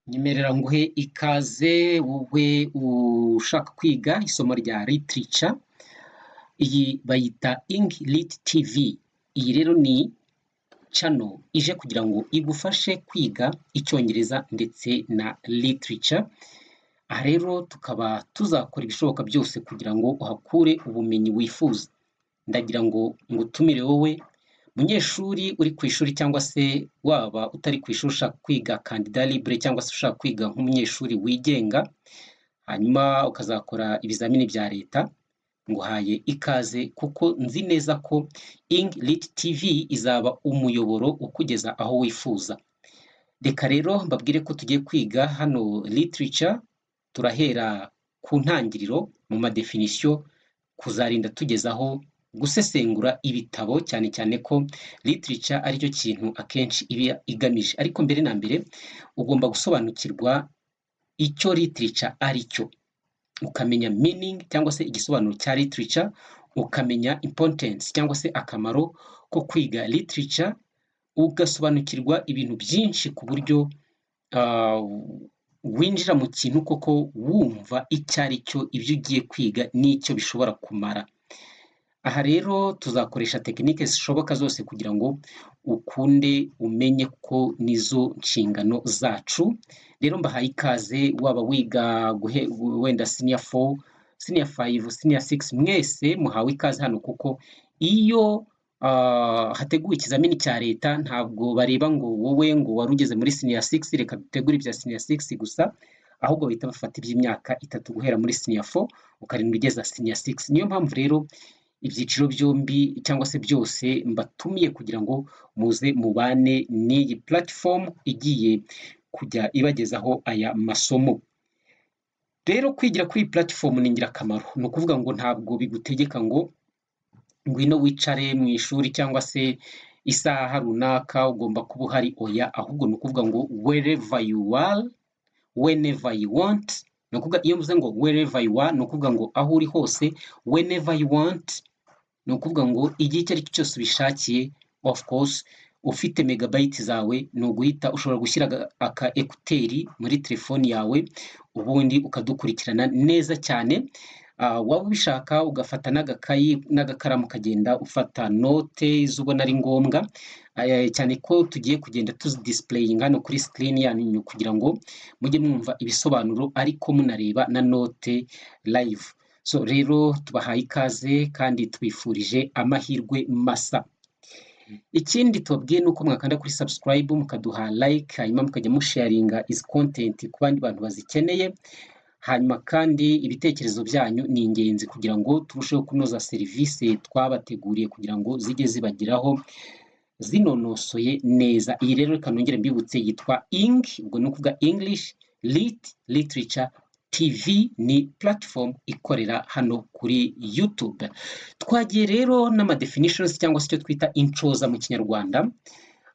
Nyemerera nguhe ikaze wowe ushaka kwiga isomo rya literature. Iyi bayita Lit TV. Iyi rero ni channel ije kugira ngo igufashe kwiga icyongereza ndetse na literature. Aha rero tukaba tuzakora ibishoboka byose kugira ngo uhakure ubumenyi wifuza. Ndagira ngo ngutumire wowe munyeshuri uri ku ishuri cyangwa se waba utari ku ishuri ushaka kwiga candidat libre cyangwa se ushaka kwiga nk'umunyeshuri wigenga, hanyuma ukazakora ibizamini bya leta, nguhaye ikaze kuko nzi neza ko Lit TV izaba umuyoboro ukugeza aho wifuza. Reka rero mbabwire ko tugiye kwiga hano literature. Turahera ku ntangiriro mu madefinisiyo kuzarinda tugezaho gusesengura ibitabo, cyane cyane ko literature aricyo kintu akenshi iba igamije. Ariko mbere na mbere ugomba gusobanukirwa icyo literature aricyo, ukamenya meaning cyangwa se igisobanuro cya literature, ukamenya importance cyangwa se akamaro ko kwiga literature, ugasobanukirwa ibintu byinshi ku buryo winjira mu kintu koko wumva icyo aricyo, ibyo ugiye kwiga n'icyo bishobora kumara. Aha rero tuzakoresha tekinike zishoboka zose kugira ngo ukunde umenye ko nizo nshingano zacu. Rero mbahaye ikaze, waba wiga wenda senior 4, senior 5, senior 6, mwese muhawe ikaze hano kuko iyo hateguwe ikizamini cya leta ntabwo bareba ngo wowe ngo wari ugeze muri senior 6 reka dutegure ibya senior 6 gusa, ahubwo bahita bafata iby'imyaka 3 guhera muri senior 4 ukarinda ugeza senior 6. Niyo mpamvu rero ibyiciro byombi cyangwa se byose mbatumiye kugira ngo muze mubane n'iyi platform igiye kujya ibagezaho aya masomo. Rero kwigira kuri platform ni ingirakamaro. Ni ukuvuga ngo ntabwo bigutegeka ngo ngwino wicare mu ishuri cyangwa se isaha runaka ugomba kuba uhari. Oya, ahubwo ni ukuvuga ngo wherever you are, whenever you want. Ni ukuvuga iyo mvuze ngo wherever you are, ni ukuvuga ngo aho uri hose, whenever you want, ni ukuvuga ngo igihe icyo ari cyo cyose ubishakiye. Of course ufite megabyte zawe ni uguhita ushobora gushyira aka ekuteri muri telefoni yawe, ubundi ukadukurikirana neza cyane. Waba ubishaka ugafata n'agakayi n'agakaramu ukagenda ufata note z'ubona ari ngombwa, cyane ko tugiye kugenda tuzidisplayinga hano kuri screen yanyu kugira ngo mujye mwumva ibisobanuro ariko munareba na note live. So rero tubahaye ikaze kandi twifurije amahirwe masa. Ikindi tubabwiye nuko mwakanda kuri subscribe mukaduha like, hanyuma mukajya musharinga izi content ku bandi bantu bazikeneye. Hanyuma kandi ibitekerezo byanyu ni ingenzi kugira ngo turusheho kunoza serivisi twabateguriye kugira ngo zijye zibageraho zinonosoye neza. Iyi rero reka nongere mbibutse yitwa ubwo ni ukuvuga English Literature TV, ni platform ikorera hano kuri YouTube. Twagiye rero n'ama definitions cyangwa se icyo twita intros mu Kinyarwanda.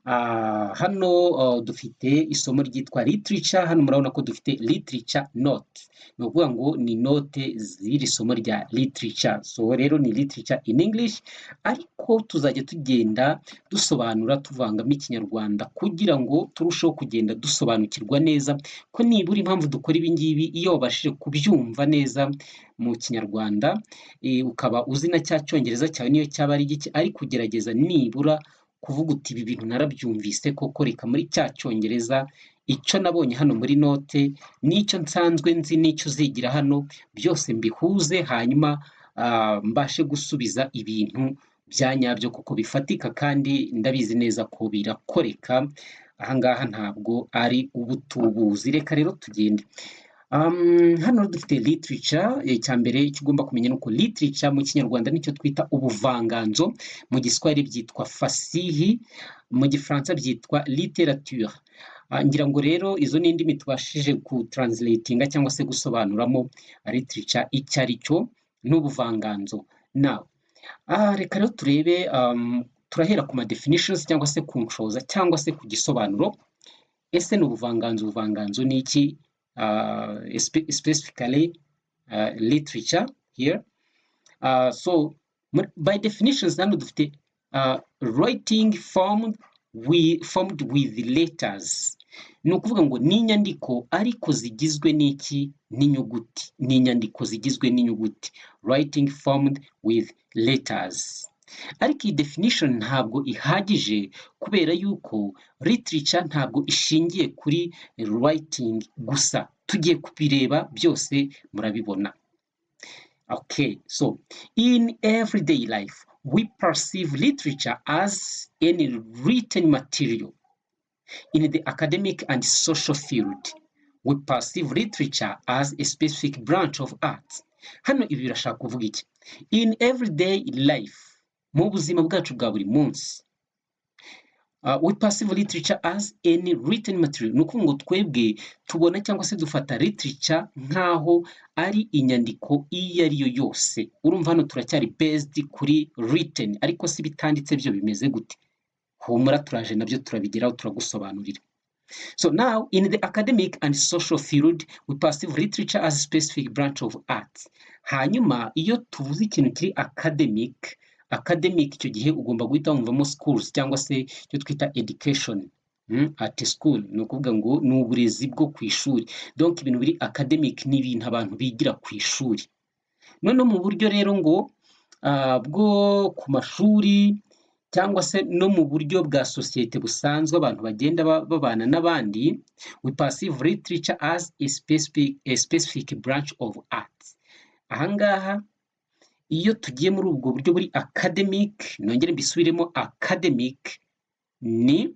Hano dufite isomo ryitwa literature. Hano murabona ko dufite literature note, ni ukuvuga ngo ni note z'iri somo rya literature. So rero ni literature in English, ariko tuzajya tugenda dusobanura tuvangamo Ikinyarwanda kugira ngo turusheho kugenda dusobanukirwa neza ko nibura impamvu dukora ibi ngibi, iyo wabashije kubyumva neza mu Kinyarwanda ukaba uzi na cya Cyongereza cyawe niyo cyaba ari gike, ariko ugerageza nibura kuvuga uti ibi bintu narabyumvise koko, reka muri cya Cyongereza icyo nabonye hano muri note n'icyo nsanzwe nzi n'icyo uzigira hano byose mbihuze, hanyuma mbashe gusubiza ibintu bya nyabyo kuko bifatika kandi ndabizi neza ko birakoreka. Ahangaha ntabwo ari ubutubuzi. Reka rero tugende. Hano dufite literature. Icya mbere icyo ugomba kumenya nuko literature mu Kinyarwanda nicyo twita ubuvanganzo, mu Giswahili byitwa fasihi, mu Gifaransa byitwa literature. Ngira ngo rero izo ni indimi tubashije kutranslatinga cyangwa se gusobanuramo literature icyo ari cyo n'ubuvanganzo. Now reka rero turebe, turahera ku ma definitions cyangwa se ku nshoza cyangwa se ku gisobanuro. Ese ni ubuvanganzo ni iki? Specifically literature here. So by definitions hano dufite writing formed with letters. ni ukuvuga ngo ni inyandiko ariko zigizwe n'iki? N'inyuguti. Ni inyandiko zigizwe n'inyuguti. Writing formed with letters. Ariko iyi definition ntabwo ihagije kubera yuko literature ntabwo ishingiye kuri writing gusa. Tugiye kubireba byose murabibona. Okay, so in everyday life, we perceive literature as any written material. In the academic and social field, we perceive literature as a specific branch of art. Hano ibi birashaka kuvuga iki? In everyday life, mu buzima bwacu bwa buri munsi, we perceive literature as any written material. Ni ukuvuga ngo twebwe tubona cyangwa se dufata literature nk'aho ari inyandiko iyo ari yo yose. Urumva hano turacyari based kuri written, ariko si bitanditse byo bimeze gute? Humura turaje nabyo turabigeraho turagusobanurira. So now in the academic and social field, we perceive literature as a specific branch of art. Hanyuma iyo tuvuze ikintu kiri academic icyo gihe ugomba guhita wumvamo schools cyangwa se icyo twita education at school. Ni ukuvuga ngo ni uburezi bwo ku ishuri. Donc ibintu biri academic ni ibintu abantu bigira ku ishuri. None mu buryo rero ngo bwo ku mashuri cyangwa se no mu buryo bwa societe busanzwe abantu bagenda babana n'abandi, we perceive literature as a specific branch of art. Ahangaha iyo tugiye muri ubwo buryo buri academic, nongere mbisubiremo, academic ni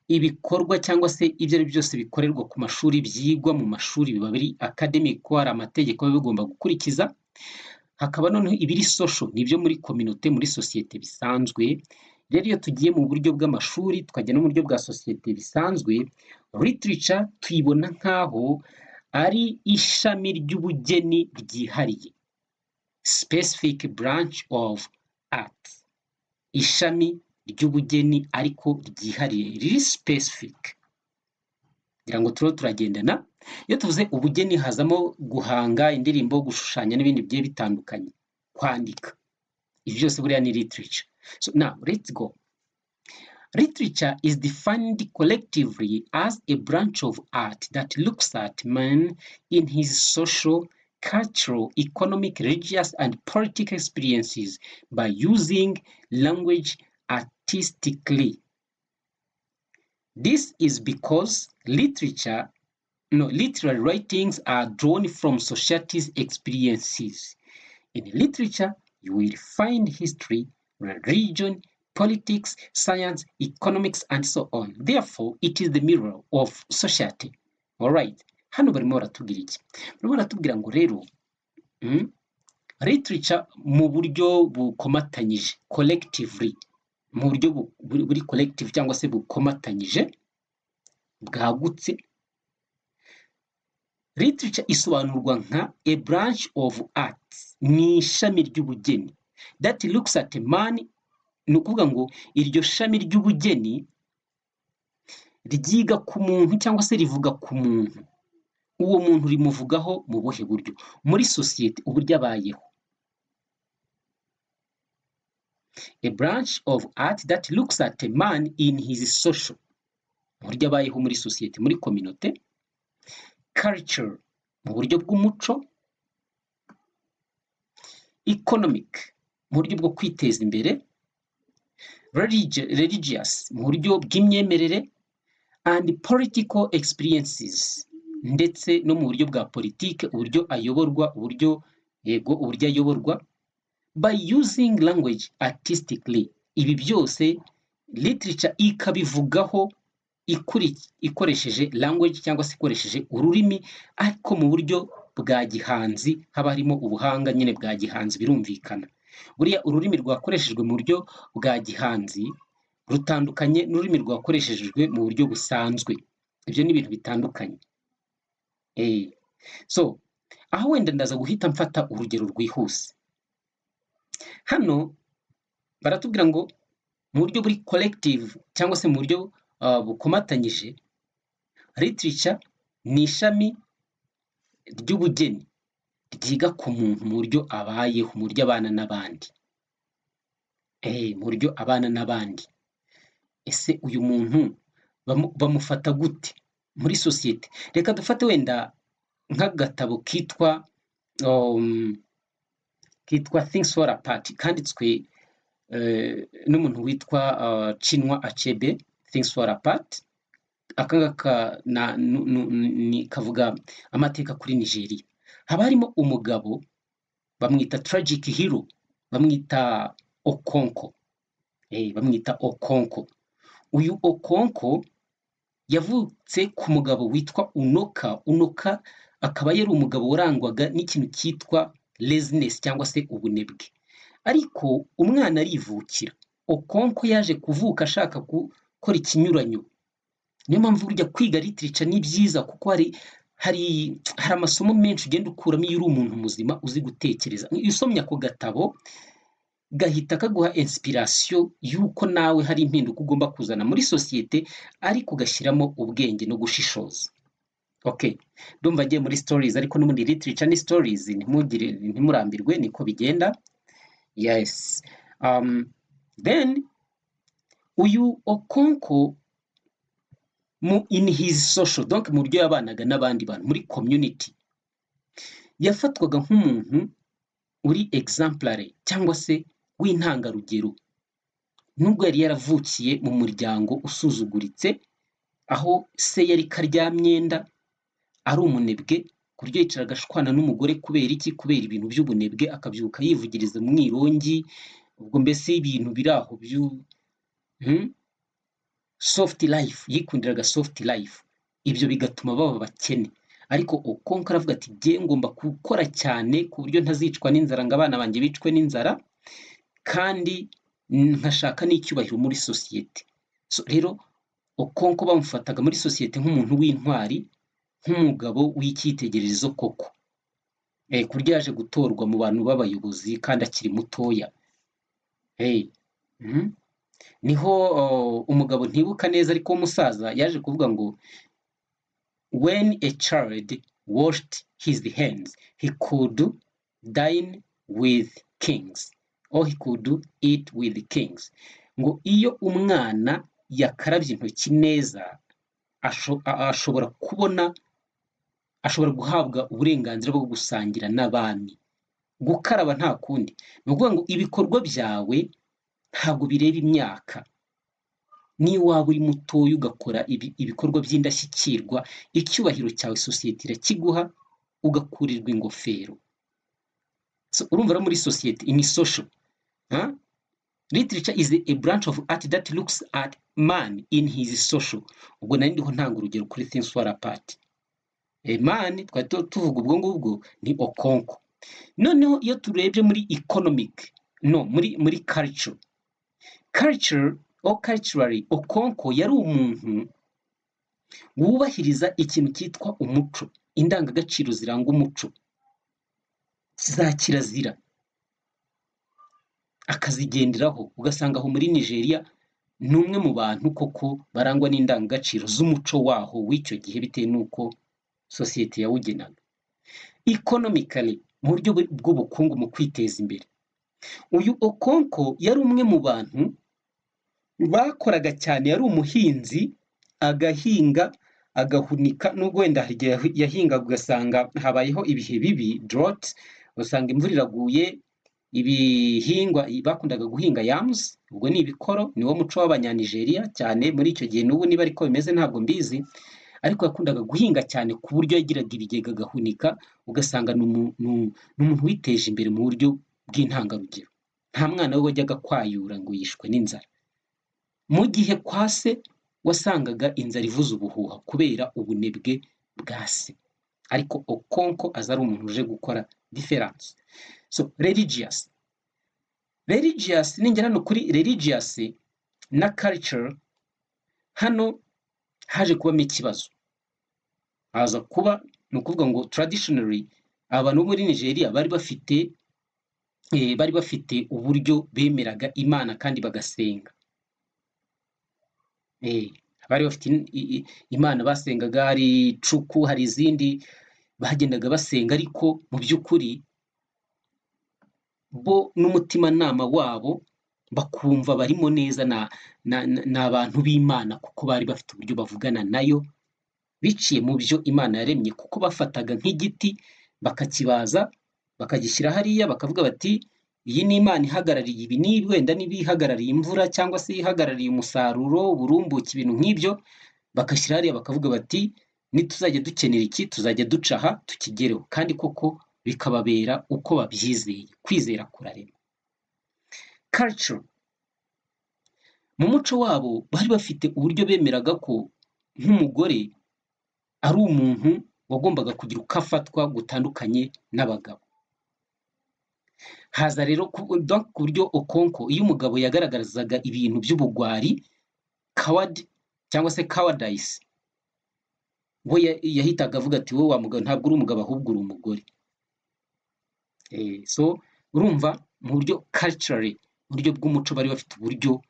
ibikorwa cyangwa se ibyo ari byose bikorerwa ku mashuri, byigwa mu mashuri biba biri academic, ko hari amategeko biba bigomba gukurikiza. Hakaba noneho ibiri social, nibyo muri community, muri societe bisanzwe. Rero iyo tugiye mu buryo bw'amashuri tukajya no mu buryo bwa societe bisanzwe, literature tuyibona nk'aho ari ishami ry'ubugeni ryihariye, specific branch of art. Ishami ry'ubugeni ariko ryihariye, riri specific. Ngira ngo turagendana. Iyo tuvuze ubugeni hazamo guhanga indirimbo, gushushanya n'ibindi bigiye bitandukanye, kwandika. Ibi byose buriya ni literature. So now let's go. Literature is defined collectively as a branch of art that looks at man in his social, cultural, economic, religious, and political experiences by using language artistically. This is because literary writings are drawn from society's experiences. In literature, you will find history, religion, politics, science, economics, and so on. Therefore, it is the mirror of society. All right. Hano barimo baratubwira iki? Barimo baratubwira ngo rero literature mu buryo bukomatanyije, collectively, mu buryo buri collective cyangwa se bukomatanyije bwagutse, literature isobanurwa nka a branch of art, ni ishami ry'ubugeni, that looks at a man. Ni ukuvuga ngo iryo shami ry'ubugeni ryiga ku muntu cyangwa se rivuga ku muntu. Uwo muntu rimuvugaho mu buhe buryo? Muri societe uburyo abayeho. A branch of art that looks at a man in his social, uburyo abayeho muri societe, muri community. Culture, mu buryo bw'umuco. Economic, mu buryo bwo kwiteza imbere. Religious, mu buryo bw'imyemerere. And political experiences, ndetse no mu buryo bwa politike, uburyo ayoborwa, uburyo ayoborwa. By using language artistically. Ibi byose literature ikabivugaho ikoresheje language cyangwa se ikoresheje ururimi, ariko mu buryo bwa gihanzi, haba harimo ubuhanga nyine bwa gihanzi, birumvikana. Buriya ururimi rwakoreshejwe mu buryo bwa gihanzi rutandukanye n'ururimi rwakoreshejwe mu buryo busanzwe. Ibyo ni ibintu bitandukanye. So aho wenda ndaza guhita mfata urugero rwihuse. Hano baratubwira ngo mu buryo buri collective cyangwa se mu buryo bukomatanyije, literature ni ishami ry'ubugeni ryiga ku muntu mu buryo abayeho, mu buryo abana n'abandi. Mu buryo abana n'abandi. Ese uyu muntu bamufata gute muri sosiyete. Reka dufate wenda nk'agatabo kitwa Things Fall Apart, kanditswe n'umuntu witwa Chinua Achebe. Things Fall Apart, aka ngaka kavuga amateka kuri Nigeria. Haba harimo umugabo bamwita tragic hero, bamwita Okonkwo. Bamwita Okonkwo. Uyu Okonkwo yavutse ku mugabo witwa Unoka akaba yari umugabo urangwaga n'ikintu cyitwa laziness cyangwa se ubunebwe. Ariko umwana arivukira. Okonkwo yaje kuvuka ashaka gukora ikinyuranyo. Niyo mpamvu burya kwiga literature ni byiza, kuko hari amasomo menshi ugenda ukuramo iyo uri umuntu muzima uzi gutekereza. Iyo usomye ako gatabo gahita kaguha inspiration yuko nawe hari impinduka ugomba kuzana muri sosiyete, ariko ugashyiramo ubwenge no gushishoza. Okay, ndumva ngiye muri stories, ariko n'ubundi literature ni stories, ntimurambirwe, niko bigenda. Yes. Then uyu Okonkwo in his social, donc mu buryo yabanaga n'abandi bantu muri community, yafatwaga nk'umuntu uri exemplary cyangwa se w'intangarugero. Nubwo yari yaravukiye mu muryango usuzuguritse, aho se yari karyamyenda, ari umunebwe, ku buryo yicaraga ashwana n'umugore. Kubera iki? Kubera ibintu by'ubunebwe, akabyuka yivugiriza mu mwirongi. Ubwo mbese ibintu biri aho soft life, yikundiraga soft life. Ibyo bigatuma baba bakene. Ariko Okonkwo aravuga ati ngiye ngomba gukora cyane ku buryo ntazicwa n'inzara, ngo abana banjye bicwe n'inzara, kandi nkashaka n'icyubahiro muri sosiyete. So rero Okonkwo bamufataga muri sosiyete nk'umuntu w'intwari, nk'umugabo w'icyitegererezo koko. Ku buryo yaje gutorwa mu bantu b'abayobozi kandi akiri mutoya. Niho umugabo ntibuka neza, ariko umusaza yaje kuvuga ngo when a child washed his hands he could dine with kings, or he could eat with kings. Ngo iyo umwana yakarabye intoki neza ashobora guhabwa uburenganzira bwo gusangira n'abami. Gukaraba nta kundi. Ni ukuvuga ngo ibikorwa byawe ntabwo bireba imyaka. Niyo waba uri mutoya ugakora ibikorwa by'indashyikirwa, icyubahiro cyawe sosiyete irakiguha, ugakurirwa ingofero. So urumva muri sosiyete in social, literature is a branch of art that looks at man in his social. Ubwo nari ndiho ntanga urugero kuri Things Fall Apart. Man twari tuvuga ubwo ngubwo ni Okonkwo. Noneho iyo turebye muri economic, muri culture or culturally, Okonkwo yari umuntu wubahiriza ikintu cyitwa umuco, indangagaciro ziranga umuco za kirazira, akazigenderaho. Ugasanga aho muri Nigeria ni umwe mu bantu koko barangwa n'indangagaciro z'umuco waho w'icyo gihe, bitewe n'uko sosiyete yawugenaga. Economically, mu buryo bw'ubukungu, mu kwiteza imbere, uyu Okonkwo yari umwe mu bantu bakoraga cyane. Yari umuhinzi, agahinga, agahunika. Nubwo wenda hari igihe yahingaga ugasanga habayeho ibihe bibi, drought, usanga imvura iraguye, ibihingwa bakundaga guhinga yams, ubwo ni ibikoro. Niwo muco w'abanyanigeria cyane muri icyo gihe. N'ubu niba ariko bimeze ntabwo mbizi, ariko yakundaga guhinga cyane ku buryo yagiraga ibigega agahunika. Ugasanga ni umuntu witeje imbere mu buryo bw'intangarugero. Nta mwana we wajyaga kwayura ngo yishwe n'inzara. Mu gihe kwa se wasangaga inzara ivuza ubuhuha kubera ubunebwe bwa se. Ariko Okonkwo aza ari umuntu uje gukora difference. So religious, ningera no kuri religious na culture, hano haje kubamo ikibazo. Haza kuba ni ukuvuga ngo traditionally abantu muri Nigeria bari bafite uburyo bemeraga Imana kandi bagasenga. Bari bafite Imana basengaga, hari Cuku, hari izindi bagendaga basenga, ariko mu by'ukuri bo n'umutimanama wabo bakumva barimo neza ni abantu b'Imana kuko bari bafite uburyo bavugana nayo biciye mu byo Imana yaremye, kuko bafataga nk'igiti bakakibaza bakagishyira hariya bakavuga bati iyi ni Imana ihagarariye ibi n'ibi, wenda niba ihagarariye imvura cyangwa se ihagarariye umusaruro, uburumbuke, ibintu nk'ibyo bagashyira hariya bakavuga bati nituzajya dukenera iki tuzajya duca aha tukigereho, kandi koko bikababera uko babyizeye. Kwizera kurarema. Culture, mu muco wabo bari bafite uburyo bemeraga ko nk'umugore ari umuntu wagombaga kugira uko afatwa gutandukanye n'abagabo. Haza rero ku buryo Okonko iyo umugabo yagaragazaga ibintu by'ubugwari, coward cyangwa se cowardice, we yahitaga avuga ati wowe wa mugabo ntabwo uri umugabo ahubwo uri umugore. So urumva mu buryo culturally, mu buryo bw'umuco bari bafite uburyo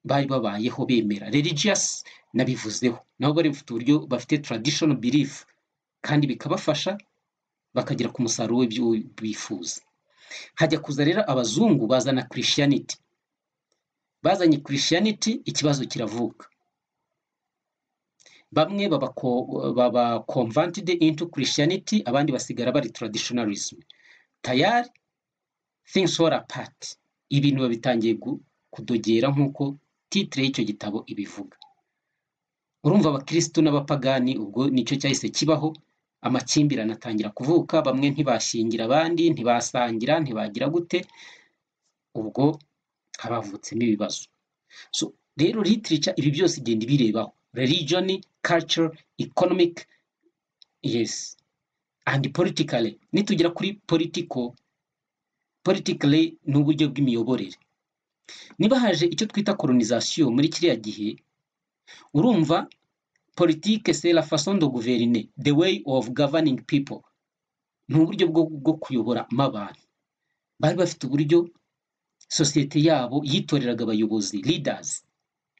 bari babayeho bemera. Religious nabivuzeho, nabo bari bafite uburyo bafite traditional belief kandi bikabafasha bakagera ku musaruro w'ibyo bifuza. Hajya kuza rero abazungu bazana Christianity. Bazanye Christianity, ikibazo kiravuka. Bamwe baba converted into Christianity, abandi basigara bari traditionalism. Tayari things fall apart. Ibintu babitangiye kudogera nk'uko titre y'icyo gitabo ibivuga. Urumva abakristo n'abapagani ubwo nicyo cyahise kibaho, amakimbirane atangira kuvuka, bamwe ntibashingira abandi, ntibasangira, ntibagira gute, ubwo habavutsemo ibibazo. So rero literature ibi byose igenda ibirebaho: religion, culture, economic, yes, and politically. Nitugera kuri politically ni uburyo bw'imiyoborere. Niba haje icyo twita colonisation muri kiriya gihe, urumva politique c'est la façon de gouverner, the way of governing people. Ni uburyo bwo kuyobora abantu. Bari bafite uburyo sosiyete yabo yitoreraga abayobozi, leaders,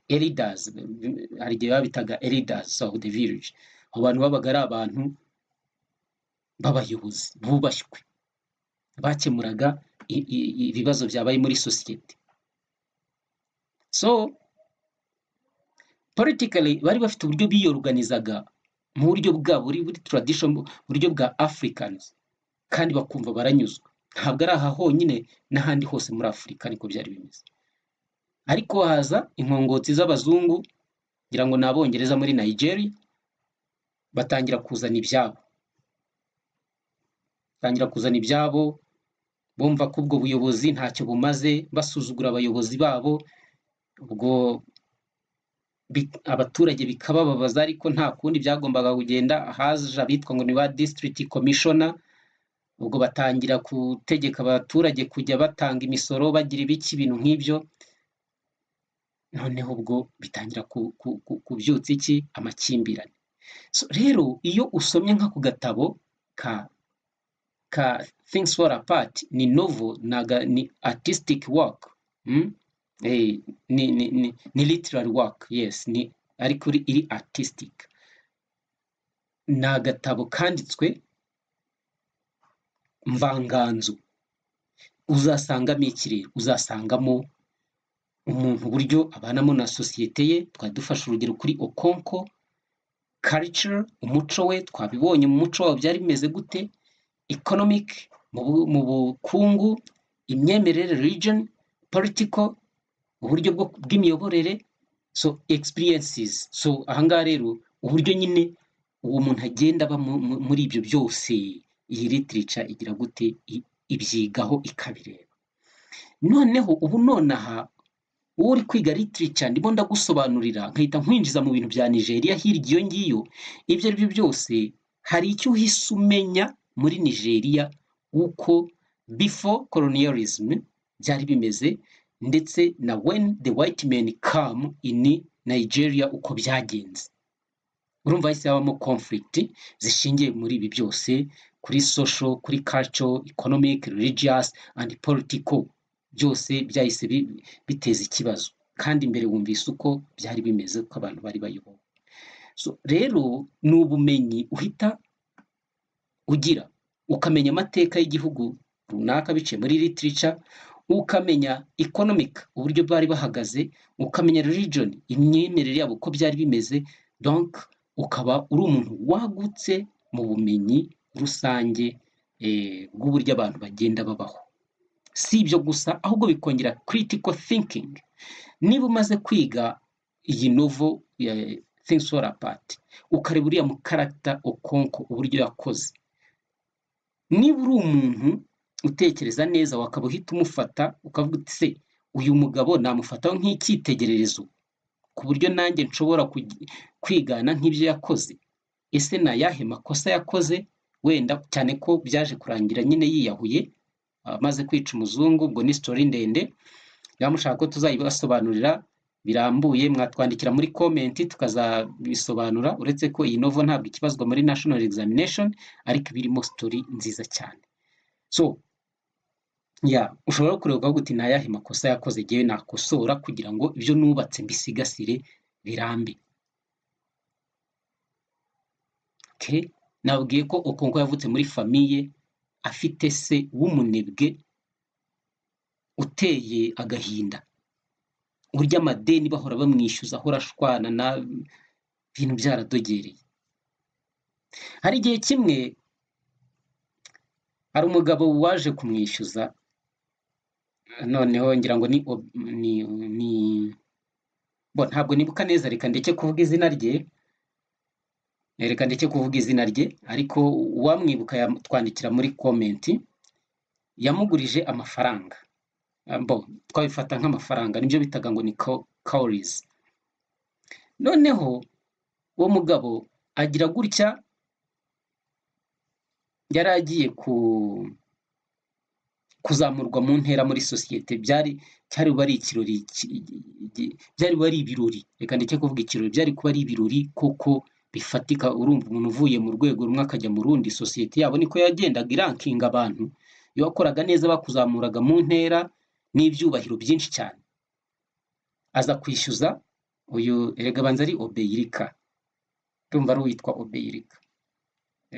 hari igihe babitaga elders of the village. Abantu babaga ari abantu b'abayobozi bubashywe, bakemuraga ibibazo byabaye muri sosiyete. So politically bari bafite uburyo biyorganizaga mu buryo bwabo buri tradition, buryo bwa Africans, kandi bakumva baranyuzwa. Ntabwo ari aha honyine, n'ahandi hose muri Afurika niko byari bimeze. Ariko haza inkongotsi z'abazungu, ngira ngo n'abongereza muri Nigeria, batangira kuzana ibyabo, bumva ko ubwo buyobozi ntacyo bumaze, basuzugura abayobozi babo, ubwo abaturage bikabababaza, ariko nta kundi byagombaga kugenda. Haje abitwa ngo ni ba district commissioner, ubwo batangira gutegeka abaturage kujya batanga imisoro, bagira ibiki, ibintu nk'ibyo. Noneho ubwo bitangira kubyutsa iki, amakimbirane. So rero iyo usomye nka ku gatabo ka Things Fall Apart, ni novel, ni artistic work, ni literary work, yes, ariko iri artistic. Ni agatabo kanditswe mvanganzo. Uzasangamo iki rero? Uzasangamo umuntu uburyo abanamo na sosiyete ye. Twari dufashe urugero kuri Okonko. Culture, umuco we twabibonye, mu muco wabo byari bimeze gute. Economic, mu bukungu, imyemerere, religion, political, uburyo bw'imiyoborere, so experiences. So ahangaha rero uburyo nyine uwo muntu agenda aba muri ibyo byose, iyi literature igira gute, ibyigaho ikabireba. Noneho ubu nonaha wowe uri kwiga literature, ndimo ndagusobanurira nkahita nkwinjiza mu bintu bya Nigeria hirya iyo ngiyo. Ibyo ari byo byose hari icyo uhise umenya muri Nigeria uko before colonialism byari bimeze, ndetse na when the white men come in Nigeria uko byagenze. Urumva hahise habamo conflict zishingiye muri ibi byose, kuri social, kuri culture, economic, religious and political. Byose byahise biteza ikibazo, kandi mbere wumvise uko byari bimeze, uko abantu bari bayobowe. So rero ni ubumenyi uhita ugira, ukamenya amateka y'igihugu runaka biciye muri literature, ukamenya economic uburyo bari bahagaze, ukamenya religion imyemerere yabo uko byari bimeze, donc ukaba uri umuntu wagutse mu bumenyi rusange bw'uburyo abantu bagenda babaho. Si ibyo gusa ahubwo bikongera critical thinking. Niba umaze kwiga iyi novel ya Things Fall Apart ukareba uriya mu character Okonkwo uburyo yakoze, niba uri umuntu utekereza neza wakaba uhita umufata ukavuga uti se uyu mugabo namufataho nk'icyitegererezo ku buryo nanjye nshobora kwigana nk'ibyo yakoze. Ese ni ayahe makosa yakoze? Wenda cyane ko byaje kurangira nyine yiyahuye amaze kwica umuzungu. Ubwo ni story ndende, niba mushaka ko tuzayibasobanurira birambuye mwatwandikira muri comment tukazabisobanura, uretse ko iyi novel ntabwo ikibazwa muri national examination ariko birimo story nziza cyane. So ushobora kureba ukavuga uti ni ayahe makosa yakoze jyewe nakosora kugira ngo ibyo nubatse mbisigasire birambe. Nabwiye ko Okonkwo yavutse muri famiye afite se w'umunebwe uteye agahinda, uburyo amadeni bahora bamwishyuza ahora ashwana na ibintu byaradogereye. Hari igihe kimwe hari umugabo waje kumwishyuza, noneho ngira ngo ntabwo nibuka neza, reka ndeke kuvuga izina rye, ariko uwamwibuka yatwandikira muri comment. Yamugurije amafaranga, twabifata nk'amafaranga, nibyo bitaga ngo ni cowries. Noneho uwo mugabo agira gutya, yari agiye kuzamurwa mu ntera muri sosiyete. byari ari ibirori, reka ndeke kuvuga ikirori, byari kuba ari ibirori koko bifatika. Urumva umuntu uvuye mu rwego rumwe akajya mu rundi, sosiyete yabo niko yagendaga irankinga abantu. Iyo wakoraga neza bakuzamuraga mu ntera n'ibyubahiro byinshi cyane. Aza kwishyuza uyu, erega banza ari Obeyirika, ndumva ari uwitwa Obeyirika.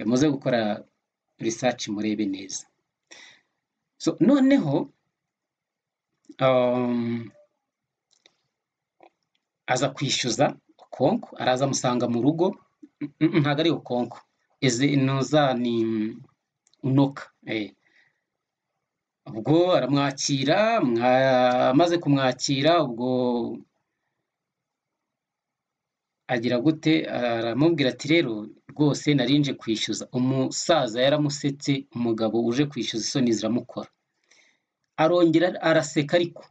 Muze gukora research murebe neza. So noneho aza kwishyuza Okonkwo, araza amusanga mu rugo. Ntabwo ari Okonkwo, inoza ni Unoka. Ubwo aramwakira, amaze kumwakira ubwo agira gute, aramubwira ati rero rwose narinje kwishyuza. Umusaza yaramusetse, umugabo uje kwishyuza isoni ziramukora, arongera araseka. Ariko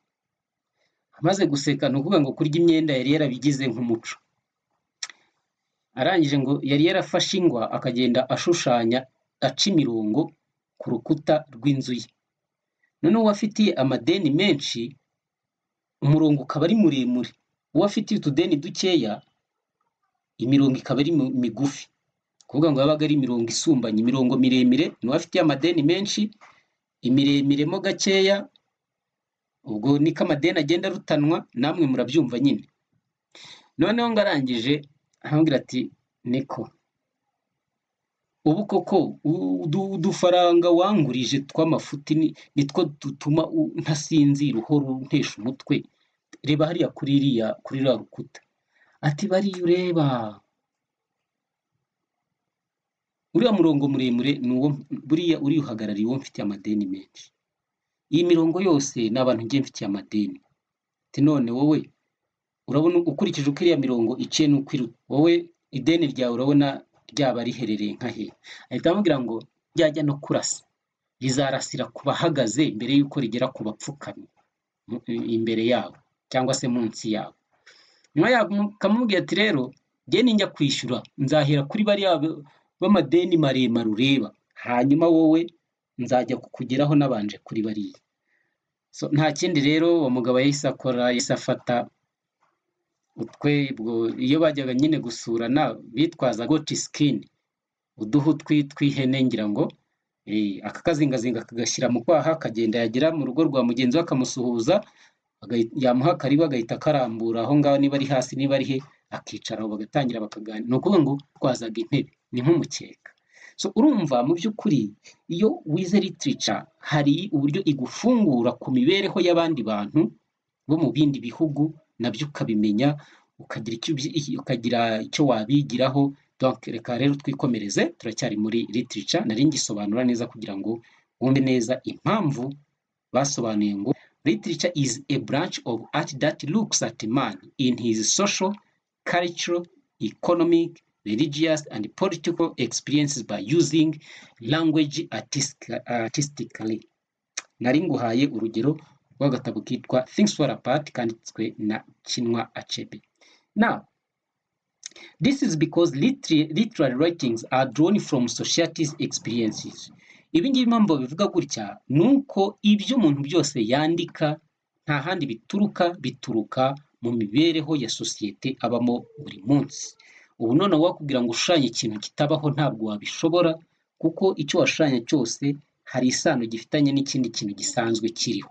amaze guseka ni ukuvuga ngo kurya imyenda yari yarabigize nk'umuco. Arangije ngo yari yarafashe ingwa akagenda ashushanya aca imirongo ku rukuta rw'inzu ye. Noneho uwo afitiye amadeni menshi umurongo ukaba ari muremure, uwo afitiye utudeni dukeya imirongo ikaba ari migufi. Kuvuga ngo yabaga ari imirongo isumbanye, imirongo miremire n'uwo afitiye amadeni menshi, imiremire mo gakeya. Ubwo niko amadeni agenda arutanwa, namwe murabyumva nyine. Noneho ngo arangije arambwira ati niko ubu koko udufaranga wangurije tw'amafuti nitwo dutuma ntasinzira uhora untesha umutwe. Reba hariya kuri iriya rukuta. Ati bariya ureba uriya murongo muremure n'uwo buriya uri uhagarariye uwo mfitiye amadeni menshi. Iyi mirongo yose ni abantu ngiye mfitiye amadeni. Ati none wowe urabona ukurikije uko iriya mirongo iciye n'uko iruta, wowe ideni ryawe urabona ryaba riherereye nka he? Ahita amubwira ngo ryajya no kurasa rizarasira ku bahagaze mbere y'uko rigera ku bapfukamye imbere yabo cyangwa se munsi yabo. Nyuma akamubwira ati rero njye ninjya kwishyura nzahera kuri bariya b'amadeni maremare ureba, hanyuma wowe nzajya kukugeraho nabanje kuri bariya. So nta kindi rero uwo mugabo yahise akora, yahise afata utwebwo iyo bajyaga nyine gusurana bitwaza goat skin, uduhu tw'ihene ngira ngo akakazingazinga akagashyira mu kwaha, akagenda yagera mu rugo rwa mugenzi we akamusuhuza, yamuha karibu agahita karambura aho ngaho, niba ari hasi niba ari he akicaraho bagatangira bakaganira. Ni ukuvuga ngo twazaga intebe ni nk'umukeka. So urumva mu by'ukuri iyo wize literature hari uburyo igufungura ku mibereho y'abandi bantu bo mu bindi bihugu, nabyo ukabimenya, ukagira icyo wabigiraho. Donc reka rero twikomereze, turacyari muri literature, nari ngisobanura neza kugira ngo wumve neza impamvu basobanuye ngo literature is a branch of art that looks at man in his social, cultural, economic, religious and political experiences by using language artistically. Nari nguhaye urugero rw'agatabo kitwa Things Fall Apart kanditswe na Chinua Achebe. Now, this is because literary writings are drawn from society's experiences. Ibi ngibi impamvu bivuga gutya nuko ibyo umuntu byose yandika nta handi bituruka mu mibereho ya sosiyete abamo buri munsi. Ubu none wakubwira ngo ushushanye ikintu kitabaho ntabwo wabishobora, kuko icyo washushanya cyose hari isano gifitanye n'ikindi kintu gisanzwe kiriho.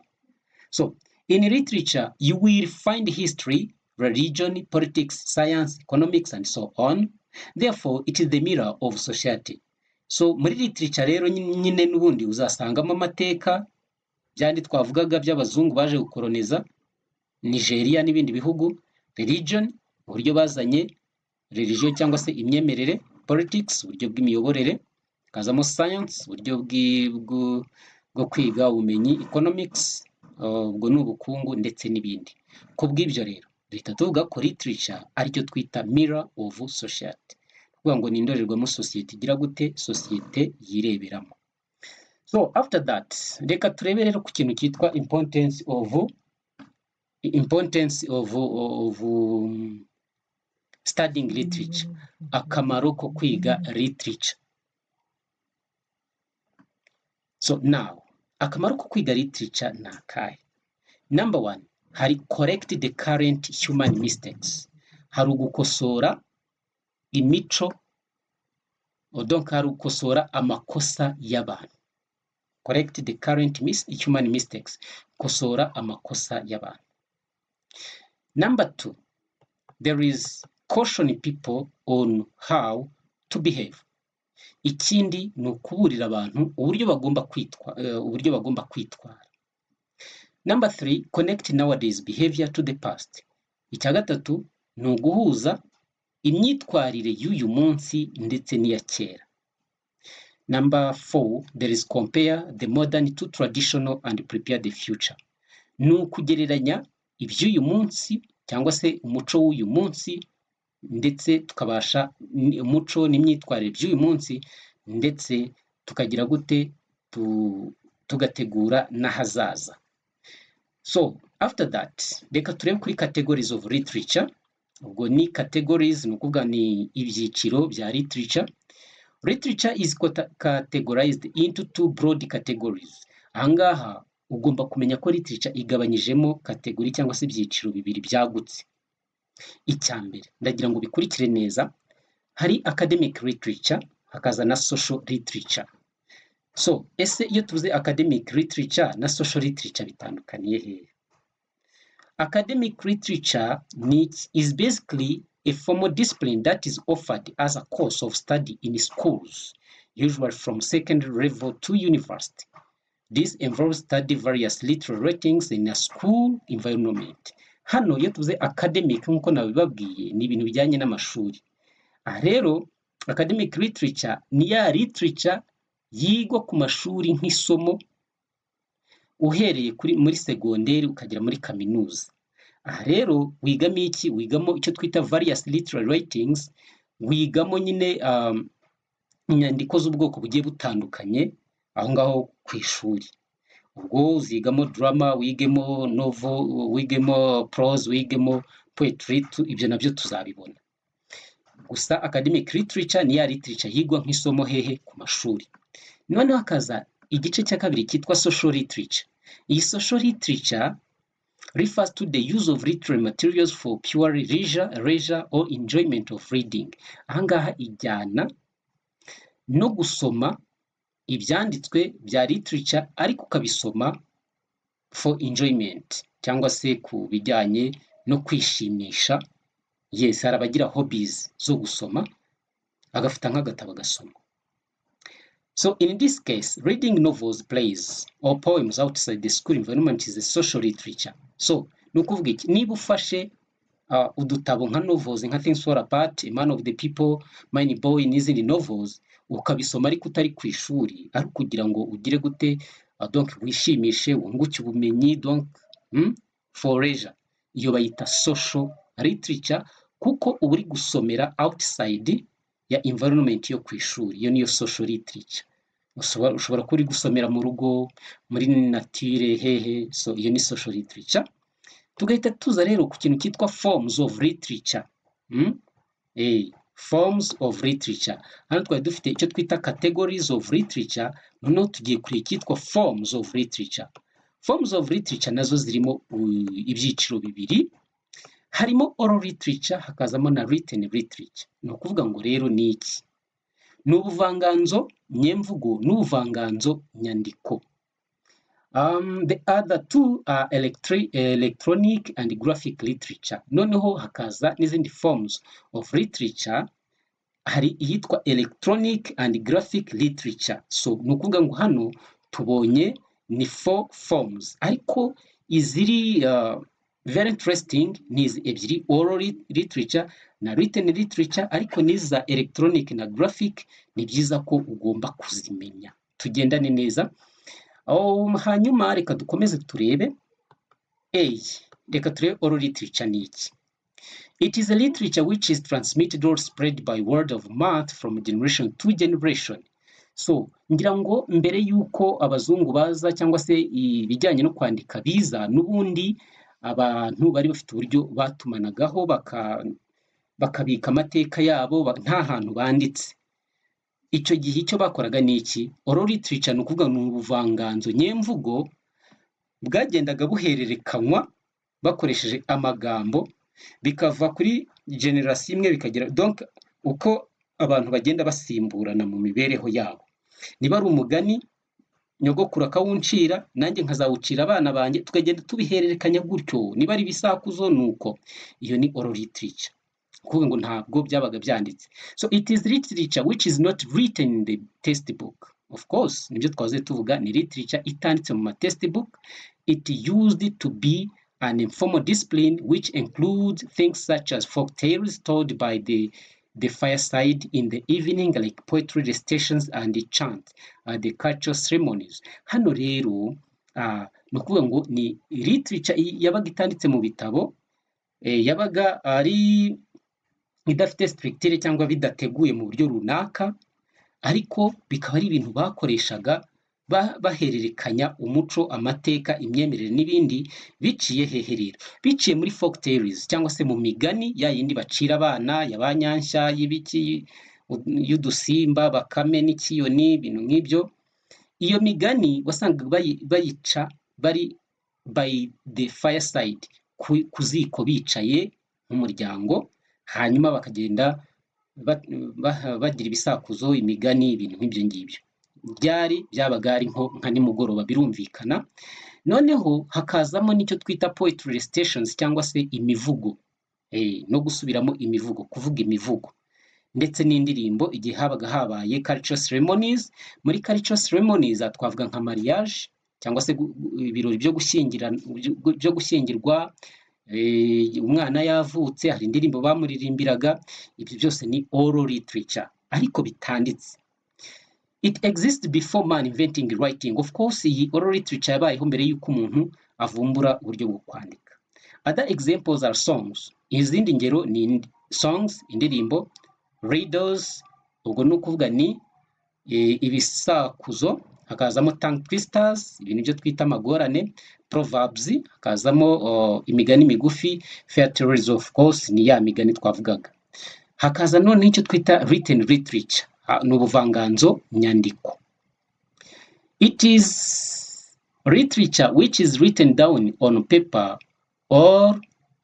So, in literature, you will find history, religion, politics, science, economics, and so on. Therefore, it is the mirror of society. So, muri literature rero nyine n'ubundi uzasangamo amateka, byandi twavugaga by'abazungu baje gukoloniza Nigeria n'ibindi bihugu, religion, uburyo bazanye religion cyangwa se imyemerere, politics, uburyo bw'imiyoborere, kazamo science, uburyo bwo kwiga ubumenyi, economics, ubwo ni ubukungu ndetse n'ibindi. Ku bw'ibyo rero duhita tuvuga ko literature aricyo twita mirror of society, kuvuga ngo ni indorerwamo sosiyete igira gute, sosiyete yireberamo. So after that, reka turebe rero ku kintu cyitwa importance of studying literature, akamaro ko kwiga literature. So now, akamaro ko kwiga literature ni akahe? Number one, hari correct the current human mistakes. Hari ugukosora imico, donc hari ugukosora amakosa y'abantu. Correct the current human mistakes. Kosora amakosa y'abantu. Number two, there is cautioning people on how to behave. Ikindi ni ukuburira abantu uburyo bagomba kwitwara. Number three, connect nowadays behavior to the past. Icya gatatu ni uguhuza imyitwarire y'uyu munsi ndetse n'iya kera. Number four, there is compare the modern to traditional and prepare the future. Ni ukugereranya iby'uyu munsi cyangwa se umuco w'uyu munsi, ndetse tukabasha umuco n'imyitwarire by'uyu munsi, ndetse tukagira gute tugategura n'ahazaza. So after that, reka turebe kuri categories of literature. Ubwo ni categories, ni ukuvuga ni ibyiciro bya literature. Literature is categorized into two broad categories. Ahangaha ugomba kumenya ko literature igabanyijemo kategori cyangwa se ibyiciro bibiri byagutse. Icya mbere ndagira ngo bikurikire neza, hari academic literature hakaza na social literature. So ese iyo tuvuze academic literature na social literature bitandukaniye hehe? Academic literature is basically a formal discipline that is offered as a course of study in schools, usually from secondary level to university. This involves study various literary writings in a school environment. Hano iyo tuvuze academic nk'uko nabibabwiye ni ibintu bijyanye n'amashuri. Aha rero academic literature ni ya literature yigwa ku mashuri nk'isomo uhereye muri segonderi ukagera muri kaminuza. Aha rero wigamo iki? Wigamo icyo twita various literary writings, wigamo nyine inyandiko z'ubwoko bugiye butandukanye aho ngaho ku ishuri. Ubwo uzigamo drama, wigemo novel, wigemo prose, wigemo poetry, ibyo nabyo tuzabibona. Gusa academic literature ni ya literature yigwa nk'isomo hehe ku mashuri. Noneho hakaza igice cya kabiri cyitwa social literature. Iyi social literature refers to the use of literary materials for pure leisure or enjoyment of reading. Ahangaha ijyana no gusoma ibyanditswe bya literature ariko ukabisoma for enjoyment cyangwa se ku bijyanye no kwishimisha. Yes, hari abagira hobbies zo gusoma, agafata nk'agatabo agasoma. So in this case, reading novels, plays, or poems outside the school environment is a social literature. So ni ukuvuga iki? Niba ufashe udutabo nka novels nka Things Fall Apart, A Man of the People, Mine Boy n'izindi novels, ukabisoma ariko utari ku ishuri, ari ukugira ngo ugire gute, donc wishimishe, wunguke ubumenyi, donc for leisure. Iyo bayita social literature kuko uba uri gusomera outside ya environment yo ku ishuri. Iyo niyo social literature. Ushobora kuba uri gusomera mu rugo, muri nature, hehe. So iyo ni social literature. Tugahita tuza rero ku kintu cyitwa forms of literature. Forms of literature. Hano twari dufite icyo twita categories of literature, noneho tugiye kuri icyitwa forms of literature. Forms of literature nazo zirimo ibyiciro bibiri, harimo oral literature, hakazamo na written literature. Ni ukuvuga ngo rero ni iki? Ni ubuvanganzo nyemvugo n'ubuvanganzo nyandiko. The other two are electronic and graphic literature. Noneho hakaza n'izindi forms of literature, hari iyitwa electronic and graphic literature. So ni ukuvuga ngo hano tubonye ni 4 forms, ariko iziri very interesting ni izi ebyiri, oral literature na written literature, ariko n'iza electronic na graphic ni byiza ko ugomba kuzimenya. Tugendane neza. Hanyuma reka dukomeze turebe. Reka turebe oral literature ni iki. It is a literature which is transmitted or spread by word of mouth from generation to generation. So ngira ngo mbere yuko abazungu baza cyangwa se ibijyanye no kwandika biza, n'ubundi abantu bari bafite uburyo batumanagaho bakabika amateka yabo nta hantu banditse. Icyo gihe icyo bakoraga ni iki? Oral literature ni ukuvuga ni ubuvanganzo nyemvugo bwagendaga buhererekanywa bakoresheje amagambo, bikava kuri generation imwe bikagera, donc uko abantu bagenda basimburana mu mibereho yabo. Niba ari umugani nyogokuru akawuncira, nanjye nkazawucira abana banjye, tukagenda tubihererekanya gutyo. Niba ari ibisakuzo nuko. Iyo ni oral literature. Kuvuga ngo ntabwo byabaga byanditse. So it is literature which is not written in the textbook. Of course, nibyo twaze tuvuga, ni literature itanditse mu textbook. It used to be an informal discipline which includes things such as folk tales told by the fireside in the evening, like poetry recitations and the chant, the cultural ceremonies. Hano rero ni ukuvuga ngo ni literature yabaga itanditse mu bitabo, yabaga ari idafite structure cyangwa bidateguye mu buryo runaka, ariko bikaba ari ibintu bakoreshaga bahererekanya umuco, amateka, imyemerere n'ibindi, biciye hehe rero? Biciye muri folk tales cyangwa se mu migani ya yindi bacira abana, y'abanyansha, y'ibiki, y'udusimba, bakame n'ikiyoni, ibintu nk'ibyo. Iyo migani wasangaga bayica bari by the fireside, ku ziko bicaye nk'umuryango, hanyuma bakagenda bagira ibisakuzo, imigani, ibintu nk'ibyo ngibyo. Byabaga ari nka nimugoroba, birumvikana. Noneho hakazamo n'icyo twita poetry recitations cyangwa se imivugo, no gusubiramo imivugo, kuvuga imivugo, ndetse n'indirimbo igihe habaga habaye cultural ceremonies. Muri cultural ceremonies twavuga nka mariage cyangwa se ibirori byo gushyingirwa, umwana yavutse, hari indirimbo bamuririmbiraga. Ibyo byose ni oral literature, ariko bitanditse. It exists before man inventing writing. Of course, iyi oral literature yabayeho mbere y'uko umuntu avumbura uburyo bwo kwandika. Other examples are songs. Izindi ngero ni songs, indirimbo, riddles, ubwo ni ukuvuga ni ibisakuzo, hakazamo tongue twisters, ibintu byo twita amagorane, proverbs, hakazamo imigani migufi, fairy tales, of course ni ya migani twavugaga. Hakaza none icyo twita written literature, ni ubuvanganzo nyandiko. It is literature which is written down on paper or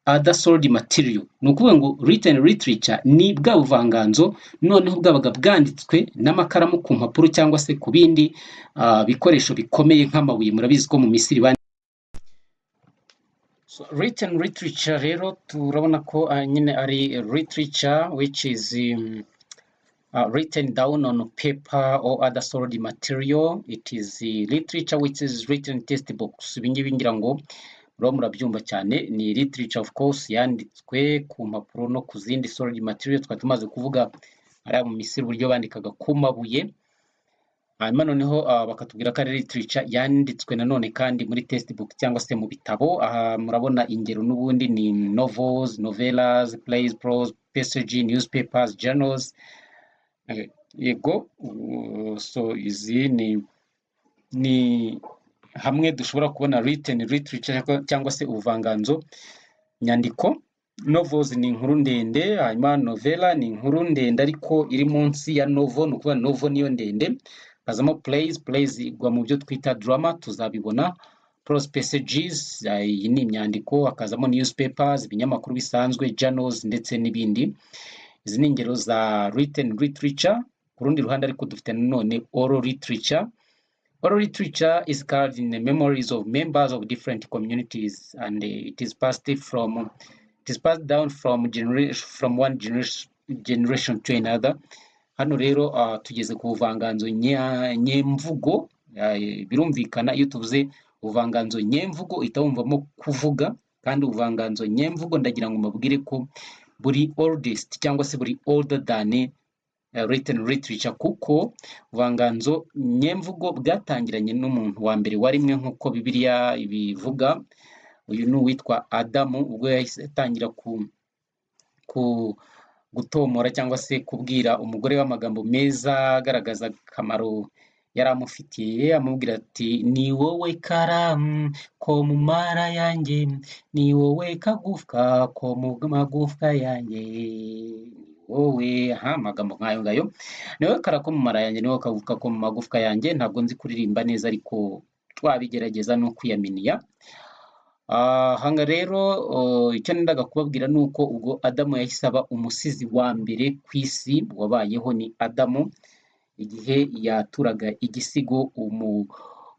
other solid material. Ni ukuvuga ngo written literature ni bwa buvanganzo noneho bwabaga bwanditswe n'amakaramu ku mpapuro cyangwa se ku bindi bikoresho bikomeye nk'amabuye. Murabizi ko mu Misiri So written literature rero turabona ko nyine ari literature which is written down on paper or other solid material. It is literature which is written in textbooks. Ibi ngibi ngira ngo murabyumva cyane, ni literature of course yanditswe ku mpapuro no ku zindi solid material. Twari tumaze kuvuga ariya mu Misiri uburyo bandikaga ku mabuye, hanyuma noneho bakatubwira ko ari literature yanditswe nanone kandi muri textbook cyangwa se mu bitabo. Aha murabona ingero n'ubundi ni novels, novellas, plays, prose, passages, newspapers, journals. Yego, so izi ni hamwe dushobora kubona written literature cyangwa se ubuvanganzo nyandiko. Novels ni inkuru ndende, hanyuma novella ni inkuru ndende ariko iri munsi ya novel, ni ukuvuga novel niyo ndende. Hazamo plays igwa mu byo twita drama, tuzabibona. Prose passages, iyi ni imyandiko. Hakazamo newspapers, ibinyamakuru bisanzwe, journals ndetse n'ibindi. Izi ni ingero za written literature. Ku rundi ruhande ariko dufite nanone oral literature. Oral literature is carved in the memories of members of different communities, and it is passed down from one generation to another. Hano rero tugeze ku buvanganzo nyemvugo. Birumvikana iyo tuvuze ubuvanganzo nyemvugo itawumvamo kuvuga, kandi ubuvanganzo nyemvugo ndagira ngo mabwire ko buri oldest cyangwa se buri older than written literature, kuko ubuvanganzo nyemvugo bwatangiranye n'umuntu wa mbere warimwe nk'uko Bibiliya ibivuga. Uyu ni uwitwa Adamu, ubwo yahise atangira gutomora cyangwa se kubwira umugore w'amagambo meza agaragaza akamaro yari amufitiye, amubwira ati ni wowe karamu ko mu mara yanjye, ni wowe kagufwa ko mu magufwa yanjye, wowe amagambo nk'ayo ngayo, ni wowe kara ko mu mara yanjye, ni wowe kagufwa ko mu magufwa yanjye. Ntabwo nzi kuririmba neza ariko twabigerageza no kwiyaminiya. Hanga rero icyo nendaga kubabwira ni uko ubwo Adamu yahise aba umusizi wa mbere ku isi wabayeho ni Adamu, igihe yaturaga igisigo